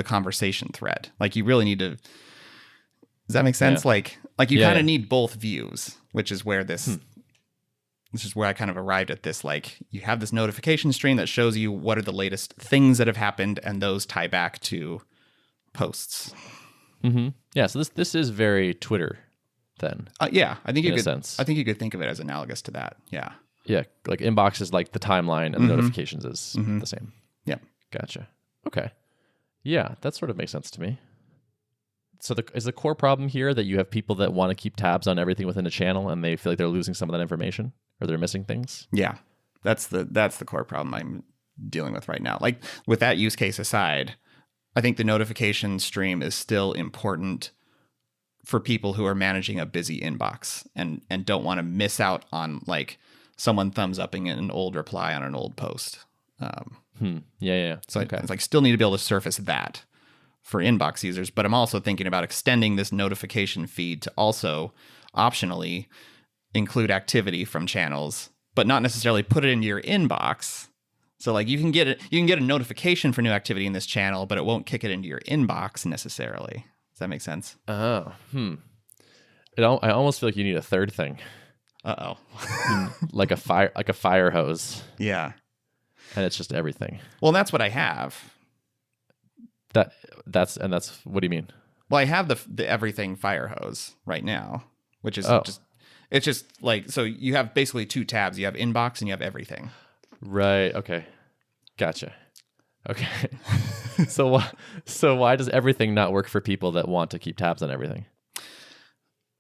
conversation thread. Like you really need to, does that make sense? Yeah. Like you kind of need both views, which is where this is where I kind of arrived at this. Like you have this notification stream that shows you what are the latest things that have happened, and those tie back to posts. Mm-hmm. Yeah. So this is very Twitter then. Yeah. I think you could, sense. I think you could think of it as analogous to that. Yeah. Yeah. Like inbox is like the timeline and the notifications is the same. Yeah. Gotcha. Okay. Yeah, that sort of makes sense to me. So is the core problem here that you have people that want to keep tabs on everything within a channel and they feel like they're losing some of that information or they're missing things? Yeah. That's the core problem I'm dealing with right now. Like with that use case aside, I think the notification stream is still important for people who are managing a busy inbox and don't want to miss out on like someone thumbs upping an old reply on an old post. Yeah. So it's like still need to be able to surface that for inbox users, but I'm also thinking about extending this notification feed to also optionally include activity from channels, but not necessarily put it into your inbox. So like you can get a notification for new activity in this channel, but it won't kick it into your inbox necessarily. Does that make sense? Oh, I almost feel like you need a third thing. like a fire hose. Yeah. And it's just everything. Well, that's what I have. That's what do you mean? Well, I have the everything fire hose right now, which is it's just like, so you have basically two tabs. You have inbox and you have everything. Right. Okay. Gotcha. Okay. So why does everything not work for people that want to keep tabs on everything?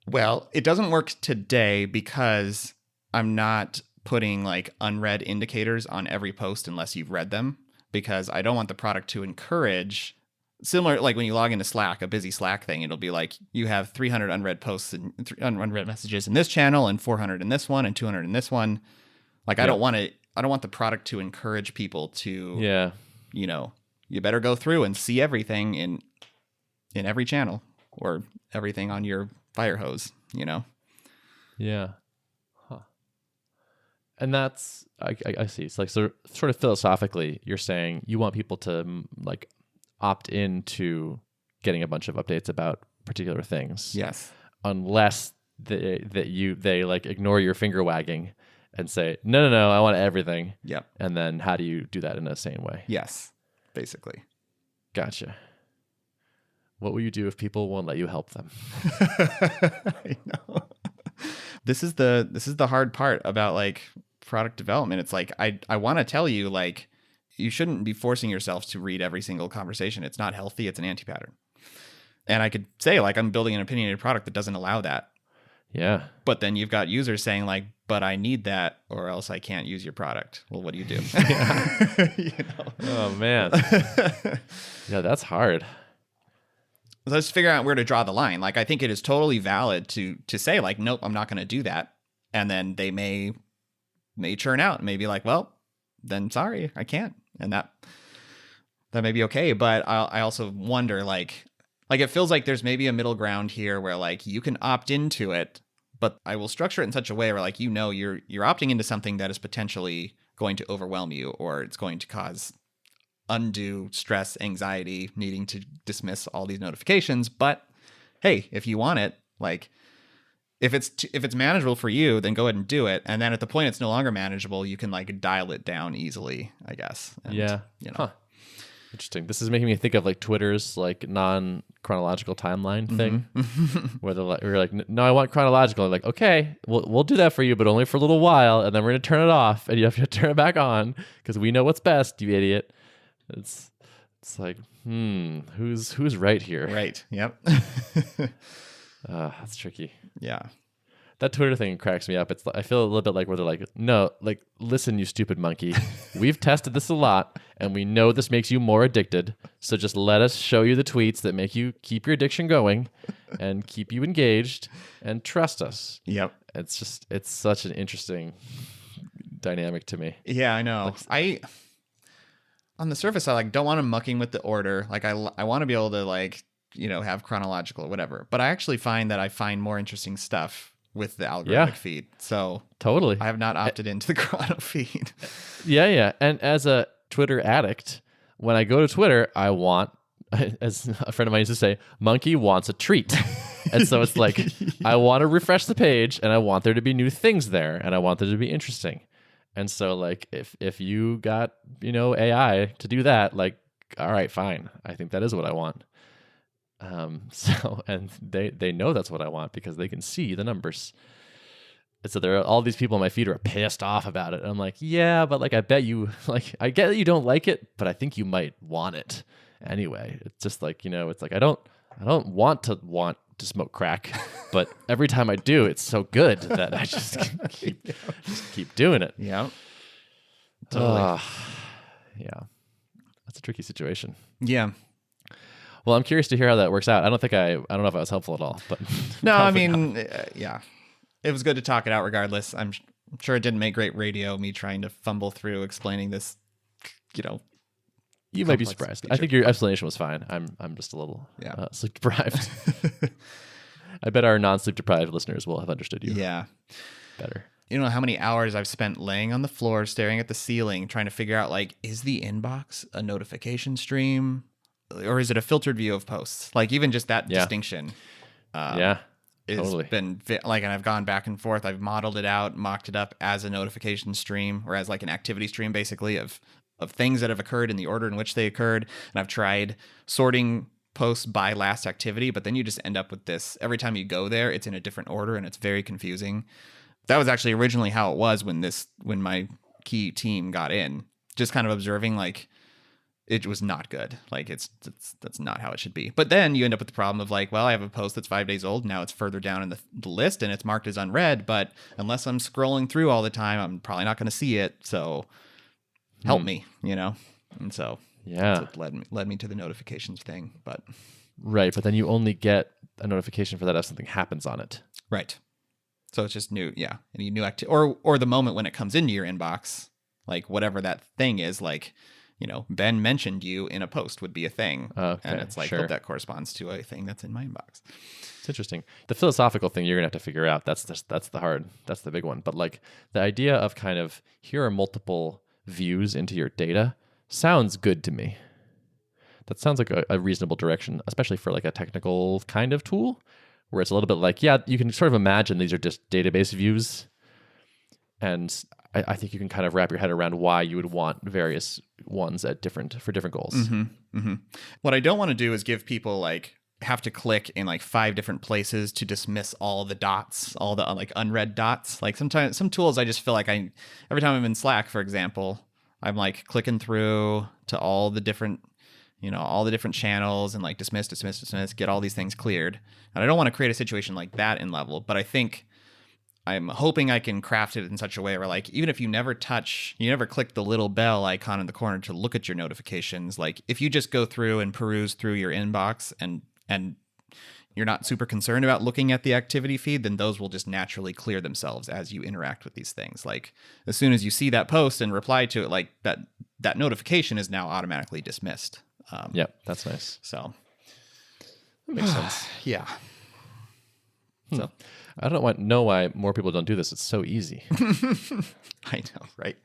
Well, it doesn't work today because I'm not putting like unread indicators on every post unless you've read them, because I don't want the product to encourage similar, like when you log into Slack, a busy Slack thing, it'll be like you have 300 unread posts and unread messages in this channel and 400 in this one and 200 in this one. Like I don't want the product to encourage people to, you better go through and see everything in every channel or everything on your fire hose, Yeah. Huh. And that's, I see. It's like, so sort of philosophically, you're saying you want people to like opt into getting a bunch of updates about particular things. Yes. Unless they like ignore your finger wagging and say, no, I want everything. Yep. And then how do you do that in a sane way? Yes, basically. Gotcha. What will you do if people won't let you help them? I know. This is the hard part about like product development. It's like I want to tell you like you shouldn't be forcing yourself to read every single conversation. It's not healthy. It's an anti-pattern. And I could say like I'm building an opinionated product that doesn't allow that. Yeah. But then you've got users saying like, but I need that or else I can't use your product. Well, what do you do? Oh man. Yeah, that's hard. So let's figure out where to draw the line. Like, I think it is totally valid to say like, nope, I'm not going to do that. And then they may churn out and may be like, well, then sorry, I can't. And that may be okay. But I also wonder like it feels like there's maybe a middle ground here where like you can opt into it, but I will structure it in such a way where like, you're opting into something that is potentially going to overwhelm you, or it's going to cause undue stress, anxiety, needing to dismiss all these notifications. But hey, if you want it, like if it's manageable for you, then go ahead and do it. And then at the point it's no longer manageable, you can like dial it down easily, I guess. And, yeah. Huh. Interesting. This is making me think of like Twitter's like non-chronological timeline thing, where we're like, no, I want chronological. Like, okay, we'll do that for you, but only for a little while, and then we're gonna turn it off, and you have to turn it back on because we know what's best, you idiot. It's like, who's right here? Right. Yep. That's tricky. Yeah. That Twitter thing cracks me up. I feel a little bit like where they're like, no, like, listen, you stupid monkey. We've tested this a lot, and we know this makes you more addicted. So just let us show you the tweets that make you keep your addiction going and keep you engaged, and trust us. Yep. It's such an interesting dynamic to me. Yeah, I know. Like, on the surface, I like don't want them mucking with the order. Like I want to be able to like, have chronological or whatever. But I actually find that I find more interesting stuff with the algorithmic feed. So totally, I have not opted into the chrono feed. Yeah. And as a Twitter addict, when I go to Twitter, I want, as a friend of mine used to say, monkey wants a treat. And so it's like, I want to refresh the page and I want there to be new things there and I want there to be interesting. And so like, if you got, AI to do that, like, all right, fine. I think that is what I want. And they know that's what I want because they can see the numbers. And so there are all these people on my feed who are pissed off about it. And I'm like, yeah, but like, I bet you, like, I get that you don't like it, but I think you might want it anyway. It's just like, it's like, I don't want to smoke crack, but every time I do, it's so good that I just keep doing it. Yeah. Totally. Yeah. That's a tricky situation. Yeah. Well, I'm curious to hear how that works out. I don't know if I was helpful at all, but No, I mean, yeah, it was good to talk it out regardless. I'm sure it didn't make great radio, me trying to fumble through explaining this, you might be surprised. I think your explanation was fine. I'm just a little sleep deprived. I bet our non-sleep deprived listeners will have understood you better. You know how many hours I've spent laying on the floor, staring at the ceiling, trying to figure out, like, is the inbox a notification stream or is it a filtered view of posts? Like, even just that distinction. Totally. Been like, and I've gone back and forth. I've modeled it out, mocked it up as a notification stream or as like an activity stream, basically of things that have occurred in the order in which they occurred. And I've tried sorting posts by last activity, but then you just end up with this. Every time you go there, it's in a different order and it's very confusing. That was actually originally how it was when my key team got in, just kind of observing, like, it was not good. Like, that's not how it should be. But then you end up with the problem of, like, well, I have a post that's 5 days old. Now it's further down in the list and it's marked as unread. But unless I'm scrolling through all the time, I'm probably not going to see it. So help me, And so that's what led me to the notifications thing. But right. But then you only get a notification for that if something happens on it. Right. So it's just new. Yeah. Any new activity or the moment when it comes into your inbox, like whatever that thing is, like, Ben mentioned you in a post would be a thing. Okay, and it's like, hope that corresponds to a thing that's in my inbox. It's interesting. The philosophical thing you're going to have to figure out. That's the big one. But like the idea of kind of, here are multiple views into your data sounds good to me. That sounds like a reasonable direction, especially for like a technical kind of tool where it's a little bit like, you can sort of imagine these are just database views. And I think you can kind of wrap your head around why you would want various ones for different goals. Mm-hmm, mm-hmm. What I don't want to do is give people like have to click in like 5 different places to dismiss all the dots, all the like unread dots. Like sometimes some tools I just feel like every time I'm in Slack, for example, I'm like clicking through to all the different channels and like dismiss, get all these things cleared. And I don't want to create a situation like that in Level, but I'm hoping I can craft it in such a way where, like, even if you never click the little bell icon in the corner to look at your notifications, like if you just go through and peruse through your inbox and you're not super concerned about looking at the activity feed, then those will just naturally clear themselves as you interact with these things. Like as soon as you see that post and reply to it, like that notification is now automatically dismissed. That's nice. So that makes sense. Yeah. So I don't know why more people don't do this. It's so easy. I know, right?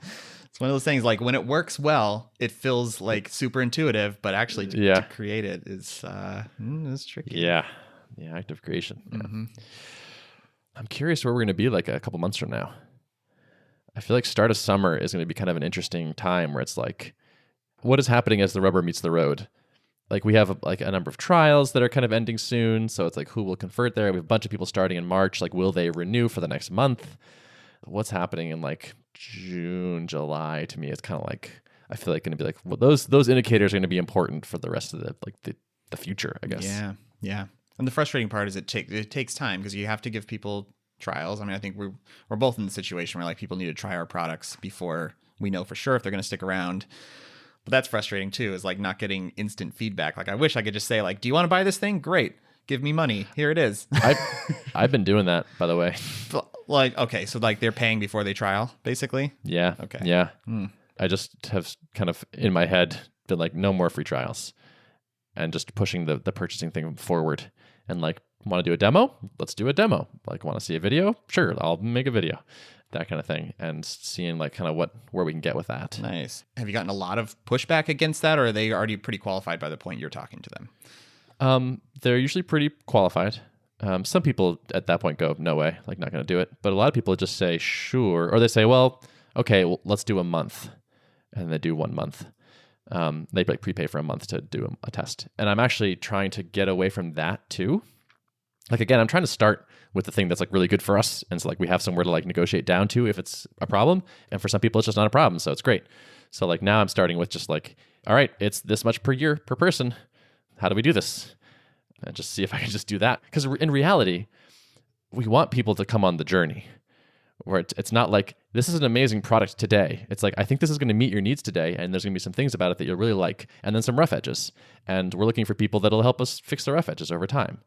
It's one of those things, like when it works well, it feels like super intuitive, but actually to create it is tricky. Yeah. Yeah, active creation. Yeah. Mm-hmm. I'm curious where we're going to be like a couple months from now. I feel like start of summer is going to be kind of an interesting time where it's like, what is happening as the rubber meets the road? Like we have a number of trials that are kind of ending soon. So it's like, who will convert there? We have a bunch of people starting in March. Like, will they renew for the next month? What's happening in like June, July? To me, it's kind of like, I feel like going to be like, well, those indicators are going to be important for the rest of the future, I guess. Yeah. Yeah. And the frustrating part is it takes time because you have to give people trials. I mean, I think we're both in the situation where like people need to try our products before we know for sure if they're going to stick around. But that's frustrating too, is like not getting instant feedback. Like I wish I could just say like, do you want to buy this thing? Great. Give me money. Here it is. I've been doing that, by the way. Like, okay. So like they're paying before they trial basically. Yeah. Okay. Yeah. I just have kind of in my head been like, no more free trials and just pushing the purchasing thing forward and like, want to do a demo? Let's do a demo. Like, want to see a video? Sure. I'll make a video. That kind of thing, and seeing like kind of where we can get with that. Nice. Have you gotten a lot of pushback against that, or are they already pretty qualified by the point you're talking to them? They're usually pretty qualified. Some people at that point go, no way, like not going to do it. But a lot of people just say, sure, or they say, well, okay, well, let's do a month, and they do 1 month. They like prepay for a month to do a test, and I'm actually trying to get away from that too. Like again, I'm trying to start with the thing that's like really good for us. And so like we have somewhere to like negotiate down to if it's a problem. And for some people, it's just not a problem. So it's great. So like now I'm starting with just like, all right, it's this much per year per person. How do we do this? And just see if I can just do that. Because in reality, we want people to come on the journey. where it's not like, this is an amazing product today. It's like, I think this is going to meet your needs today, and there's going to be some things about it that you'll really like, and then some rough edges. And we're looking for people that'll help us fix the rough edges over time.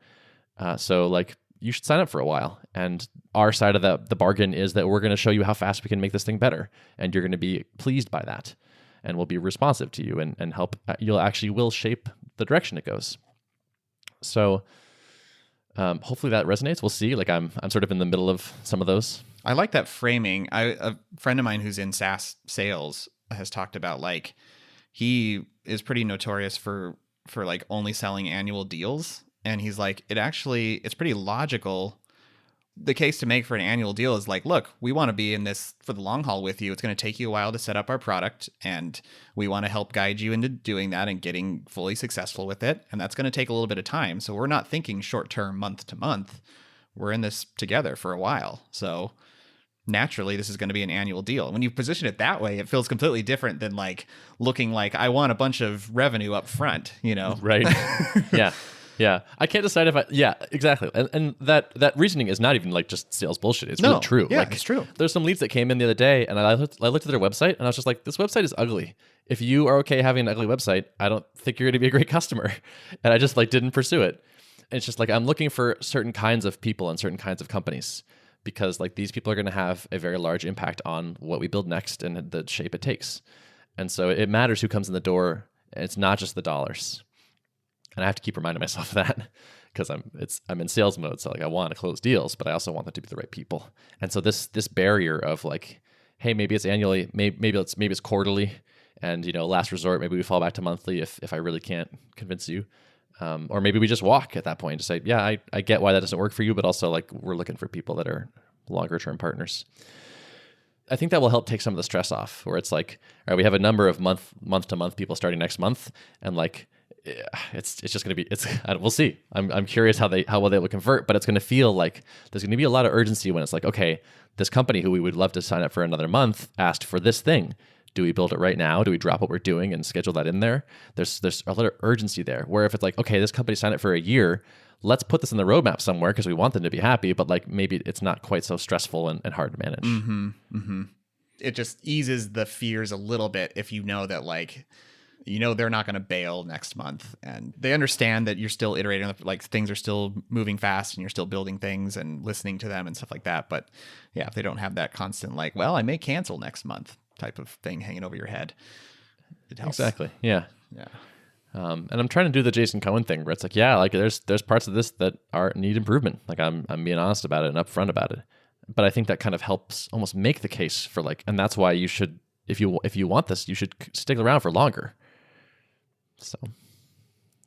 So like, you should sign up for a while. And our side of the bargain is that we're going to show you how fast we can make this thing better. And you're going to be pleased by that. And we'll be responsive to you and help. You'll actually will shape the direction it goes. So hopefully that resonates. We'll see. Like I'm sort of in the middle of some of those. I like that framing. A friend of mine who's in SaaS sales has talked about, like, he is pretty notorious for like only selling annual deals. And he's like, it's pretty logical. The case to make for an annual deal is like, look, we want to be in this for the long haul with you. It's going to take you a while to set up our product, and we want to help guide you into doing that and getting fully successful with it. And that's going to take a little bit of time. So we're not thinking short term, month to month. We're in this together for a while. So naturally, this is going to be an annual deal. When you position it that way, it feels completely different than like looking like, I want a bunch of revenue up front, you know? Right. Yeah. Yeah, I can't decide if yeah, exactly. And that reasoning is not even like just sales bullshit. It's really true. Yeah, like, it's true. There's some leads that came in the other day, and I looked at their website, and I was just like, this website is ugly. If you are okay having an ugly website, I don't think you're going to be a great customer. And I just like didn't pursue it. And it's just like, I'm looking for certain kinds of people and certain kinds of companies, because like these people are going to have a very large impact on what we build next and the shape it takes. And so it matters who comes in the door. And it's not just the dollars. And I have to keep reminding myself of that, because I'm in sales mode. So like I want to close deals, but I also want them to be the right people. And so this barrier of like, hey, maybe it's annually, maybe it's quarterly, and last resort, maybe we fall back to monthly if I really can't convince you. Or maybe we just walk at that point to say, yeah, I get why that doesn't work for you, but also like we're looking for people that are longer term partners. I think that will help take some of the stress off, where it's like, all right, we have a number of month to month people starting next month, and like, it's just going to be, we'll see. I'm curious how well they will convert, but it's going to feel like there's going to be a lot of urgency when it's like, okay, this company who we would love to sign up for another month asked for this thing. Do we build it right now? Do we drop what we're doing and schedule that in there? There's a lot of urgency there, where if it's like, okay, this company signed up for a year, let's put this in the roadmap somewhere because we want them to be happy, but like maybe it's not quite so stressful and hard to manage. Mm-hmm, mm-hmm. It just eases the fears a little bit if you know that like, they're not going to bail next month, and they understand that you're still iterating, like things are still moving fast and you're still building things and listening to them and stuff like that. But yeah, if they don't have that constant, like, well, I may cancel next month type of thing hanging over your head, it helps. Exactly. Yeah. Yeah. And I'm trying to do the Jason Cohen thing, where it's like, yeah, like there's parts of this that need improvement. Like I'm being honest about it and upfront about it. But I think that kind of helps almost make the case for like, and that's why you should, if you want this, you should stick around for longer. So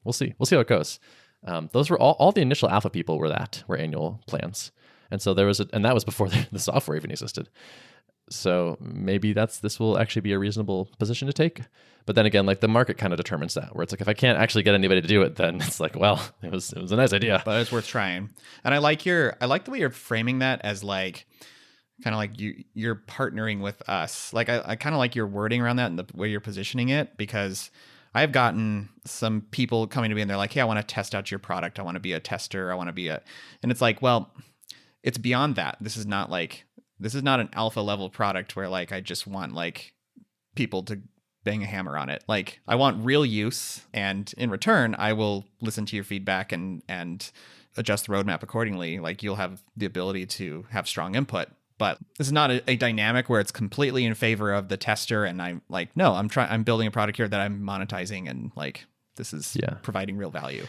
we'll see how it goes. Those were all the initial alpha people were annual plans. And so and that was before the software even existed. So maybe this will actually be a reasonable position to take. But then again, like the market kind of determines that, where it's like, if I can't actually get anybody to do it, then it's like, well, it was a nice idea, but it's worth trying. And I like the way you're framing that as like, kind of like you're partnering with us. Like I kind of like your wording around that and the way you're positioning it, because I've gotten some people coming to me and they're like, hey, I want to test out your product. I want to be a tester. I want to be and it's like, well, it's beyond that. This is not an alpha level product where like, I just want like people to bang a hammer on it. Like I want real use. And in return, I will listen to your feedback and adjust the roadmap accordingly. Like you'll have the ability to have strong input. But this is not a dynamic where it's completely in favor of the tester, and I'm like, no, I'm building a product here that I'm monetizing, and like this is providing real value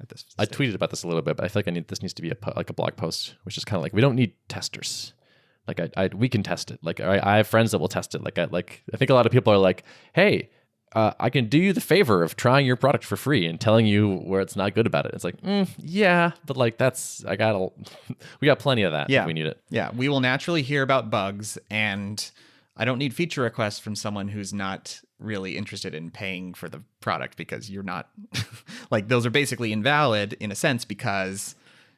at this stage. I tweeted about this a little bit, but I feel like this needs to be a blog post, which is kind of like, we don't need testers. Like we can test it. Like I have friends that will test it. I think a lot of people are like, hey, I can do you the favor of trying your product for free and telling you where it's not good about it. It's like, yeah, but like we got plenty of that if we need it. Yeah, we will naturally hear about bugs, and I don't need feature requests from someone who's not really interested in paying for the product, because you're not like, those are basically invalid in a sense, because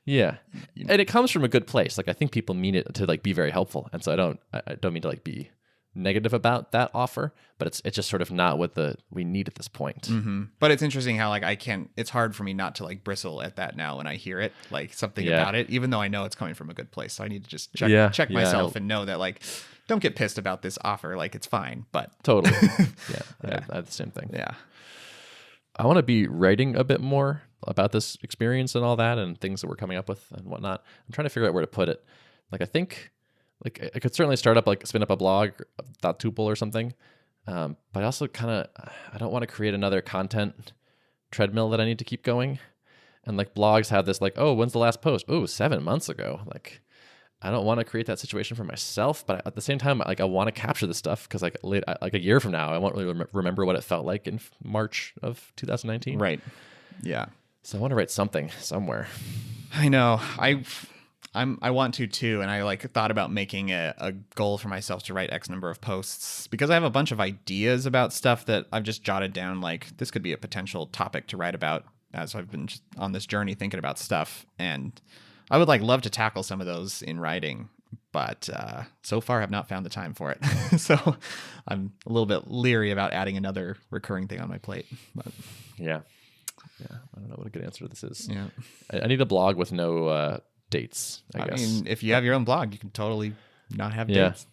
and it comes from a good place. Like I think people mean it to like be very helpful, and so I don't mean to like be negative about that offer, but it's just sort of not what we need at this point. But it's interesting how like it's hard for me not to like bristle at that now when I hear it, like something about it, even though I know it's coming from a good place. So I need to just check myself and know that like, don't get pissed about this offer. Like it's fine, but totally. I have the same thing. Yeah. I want to be writing a bit more about this experience and all that and things that we're coming up with and whatnot. I'm trying to figure out where to put it. Like, I think like I could certainly spin up a blog about Tuple or something. But I also I don't want to create another content treadmill that I need to keep going. And like blogs have this like, oh, when's the last post? Oh, 7 months ago. Like, I don't want to create that situation for myself, but at the same time, like I want to capture this stuff because like a year from now, I won't really remember what it felt like in March of 2019. Right. Yeah. So I want to write something somewhere. I know. I want to too, and I like thought about making a goal for myself to write X number of posts because I have a bunch of ideas about stuff that I've just jotted down. Like this could be a potential topic to write about as I've been just on this journey thinking about stuff, and I would like love to tackle some of those in writing, but so far I've not found the time for it. So I'm a little bit leery about adding another recurring thing on my plate. But yeah, I don't know what a good answer to this is. Yeah, I need a blog with no dates. I guess. mean, if you have your own blog, you can totally not have dates.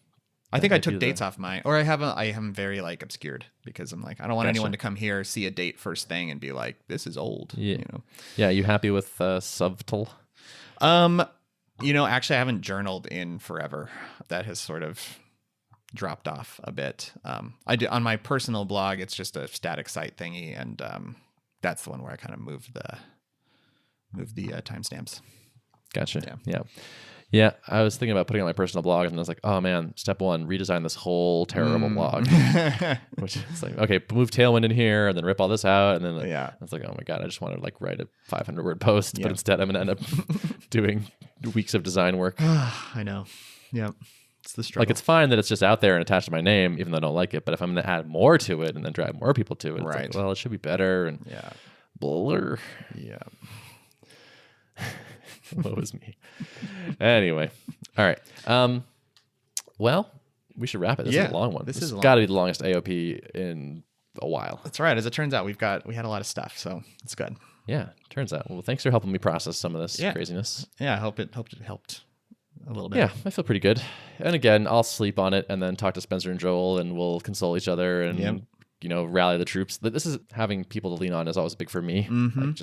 I think I took dates off mine, or I am very like obscured because I'm like I don't want anyone to come here, see a date first thing, and be like, this is old. Yeah, you know. Yeah, you happy with Subtle? Actually I haven't journaled in forever. That has sort of dropped off a bit. I do on my personal blog, it's just a static site thingy, and that's the one where I kind of moved the timestamps. Gotcha. Yeah. I was thinking about putting on my personal blog, and I was like, oh man, step one, redesign this whole terrible blog. Which is like, okay, move Tailwind in here, and then rip all this out, and then I was like, oh my god, I just want to like write a 500-word post, but instead I'm gonna end up doing weeks of design work. I know. Yeah. It's the struggle. Like it's fine that it's just out there and attached to my name, even though I don't like it. But if I'm gonna add more to it and then drive more people to it, it's like, well, it should be better. And blur. Yeah. What was me? Anyway, all right. Well, we should wrap it. This is a long one. This has got to be the longest AOP in a while. That's right. As it turns out, we had a lot of stuff, so it's good. Yeah, turns out. Well, thanks for helping me process some of this craziness. Yeah, I hope it helped a little bit. Yeah, I feel pretty good. And again, I'll sleep on it and then talk to Spencer and Joel, and we'll console each other and rally the troops. This is having people to lean on is always big for me.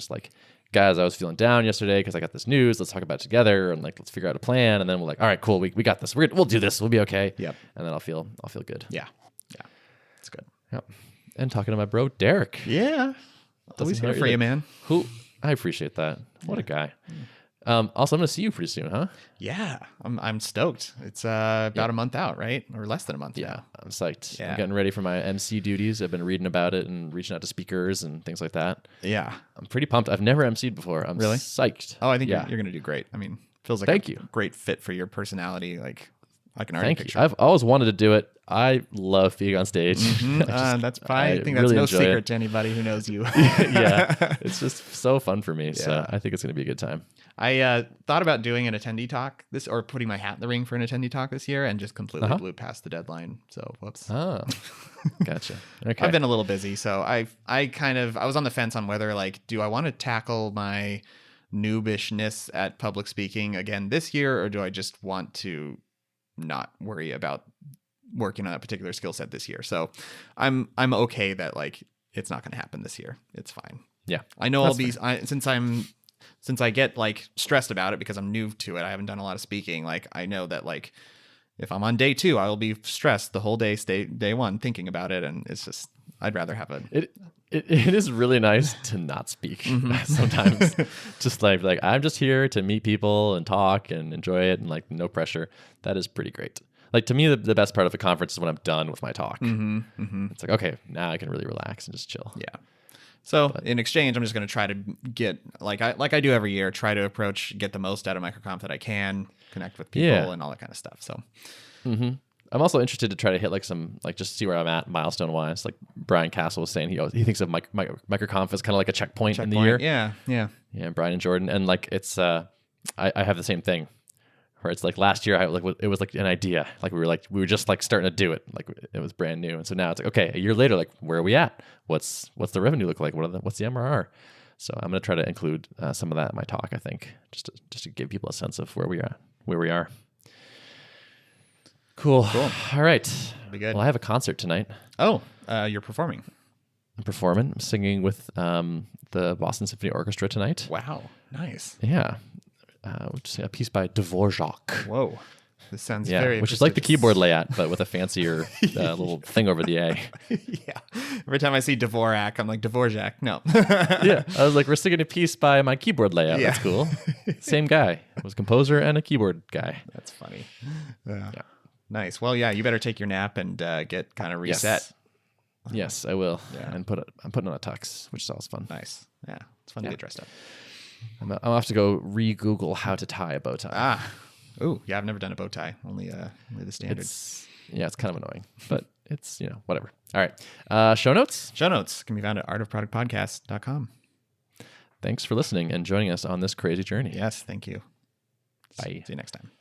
Like, guys, I was feeling down yesterday because I got this news. Let's talk about it together and like let's figure out a plan. And then we're like, all right, cool, we got this. We'll do this. We'll be okay. Yep. And then I'll feel good. Yeah, it's good. Yep. And talking to my bro Derrick. Yeah, always here for you, man. I appreciate that. What a guy. Also, I'm gonna see you pretty soon, huh? Yeah, I'm stoked. It's about a month out, right? Or less than a month. Yeah, I'm psyched. Yeah. I'm getting ready for my MC duties. I've been reading about it and reaching out to speakers and things like that. Yeah, I'm pretty pumped. I've never MC'd before. I'm really psyched. Oh, I think you're gonna do great. I mean, feels like a great fit for your personality. Like I can already picture. I've always wanted to do it. I love being on stage. That's fine. I think that's no secret to anybody who knows you. Yeah, it's just so fun for me. So I think it's going to be a good time. I thought about doing an attendee talk or putting my hat in the ring for an attendee talk this year, and just completely blew past the deadline. So whoops. Oh, gotcha. Okay. I've been a little busy, so I was on the fence on whether like, do I want to tackle my noobishness at public speaking again this year, or do I just want to not worry about working on a particular skill set this year? So I'm okay that like it's not going to happen this year. It's fine. Yeah, I know since I get like stressed about it because I'm new to it. I haven't done a lot of speaking. Like I know that like if I'm on day 2, I will be stressed the whole day, day 1 thinking about it, and it's just I'd rather have it is really nice to not speak sometimes. Just like I'm just here to meet people and talk and enjoy it, and like no pressure. That is pretty great. Like to me, the best part of a conference is when I'm done with my talk. It's like, okay, now I can really relax and just chill. Yeah. So in exchange, I'm just going to try to get like I do every year, try to get the most out of MicroConf that I can, connect with people and all that kind of stuff. So. I'm also interested to try to hit like some, like just see where I'm at milestone wise. Like Brian Castle was saying, he thinks of MicroConf as kind of like a checkpoint in the year. Yeah. Brian and Jordan. And like it's, I have the same thing Where it's like last year, it was like an idea. Like we were just like starting to do it. Like it was brand new. And so now it's like, okay, a year later, like where are we at? What's the revenue look like? What's the MRR? So I'm going to try to include some of that in my talk, I think, just to give people a sense of where we are. Cool. All right. Be good. Well, I have a concert tonight. Oh, you're performing. I'm performing. I'm singing with the Boston Symphony Orchestra tonight. Wow. Nice. Yeah. Which is a piece by Dvorak. Whoa. This sounds very which is like the keyboard layout, but with a fancier little thing over the A. Yeah. Every time I see Dvorak, I'm like, Dvorak. No. Yeah. I was like, we're singing a piece by my keyboard layout. Yeah. That's cool. Same guy. Was a composer and a keyboard guy. That's funny. Yeah. Nice. Well, yeah, you better take your nap and get kind of reset. Yes, I will. Yeah. And I'm putting on a tux, which is always fun. Nice. Yeah. It's fun to get dressed up. I'll have to go re-Google how to tie a bow tie. Oh, yeah, I've never done a bow tie. Only the standard. It's kind of annoying, but it's, whatever. All right. Show notes? Show notes can be found at artofproductpodcast.com. Thanks for listening and joining us on this crazy journey. Yes, thank you. Bye. See you next time.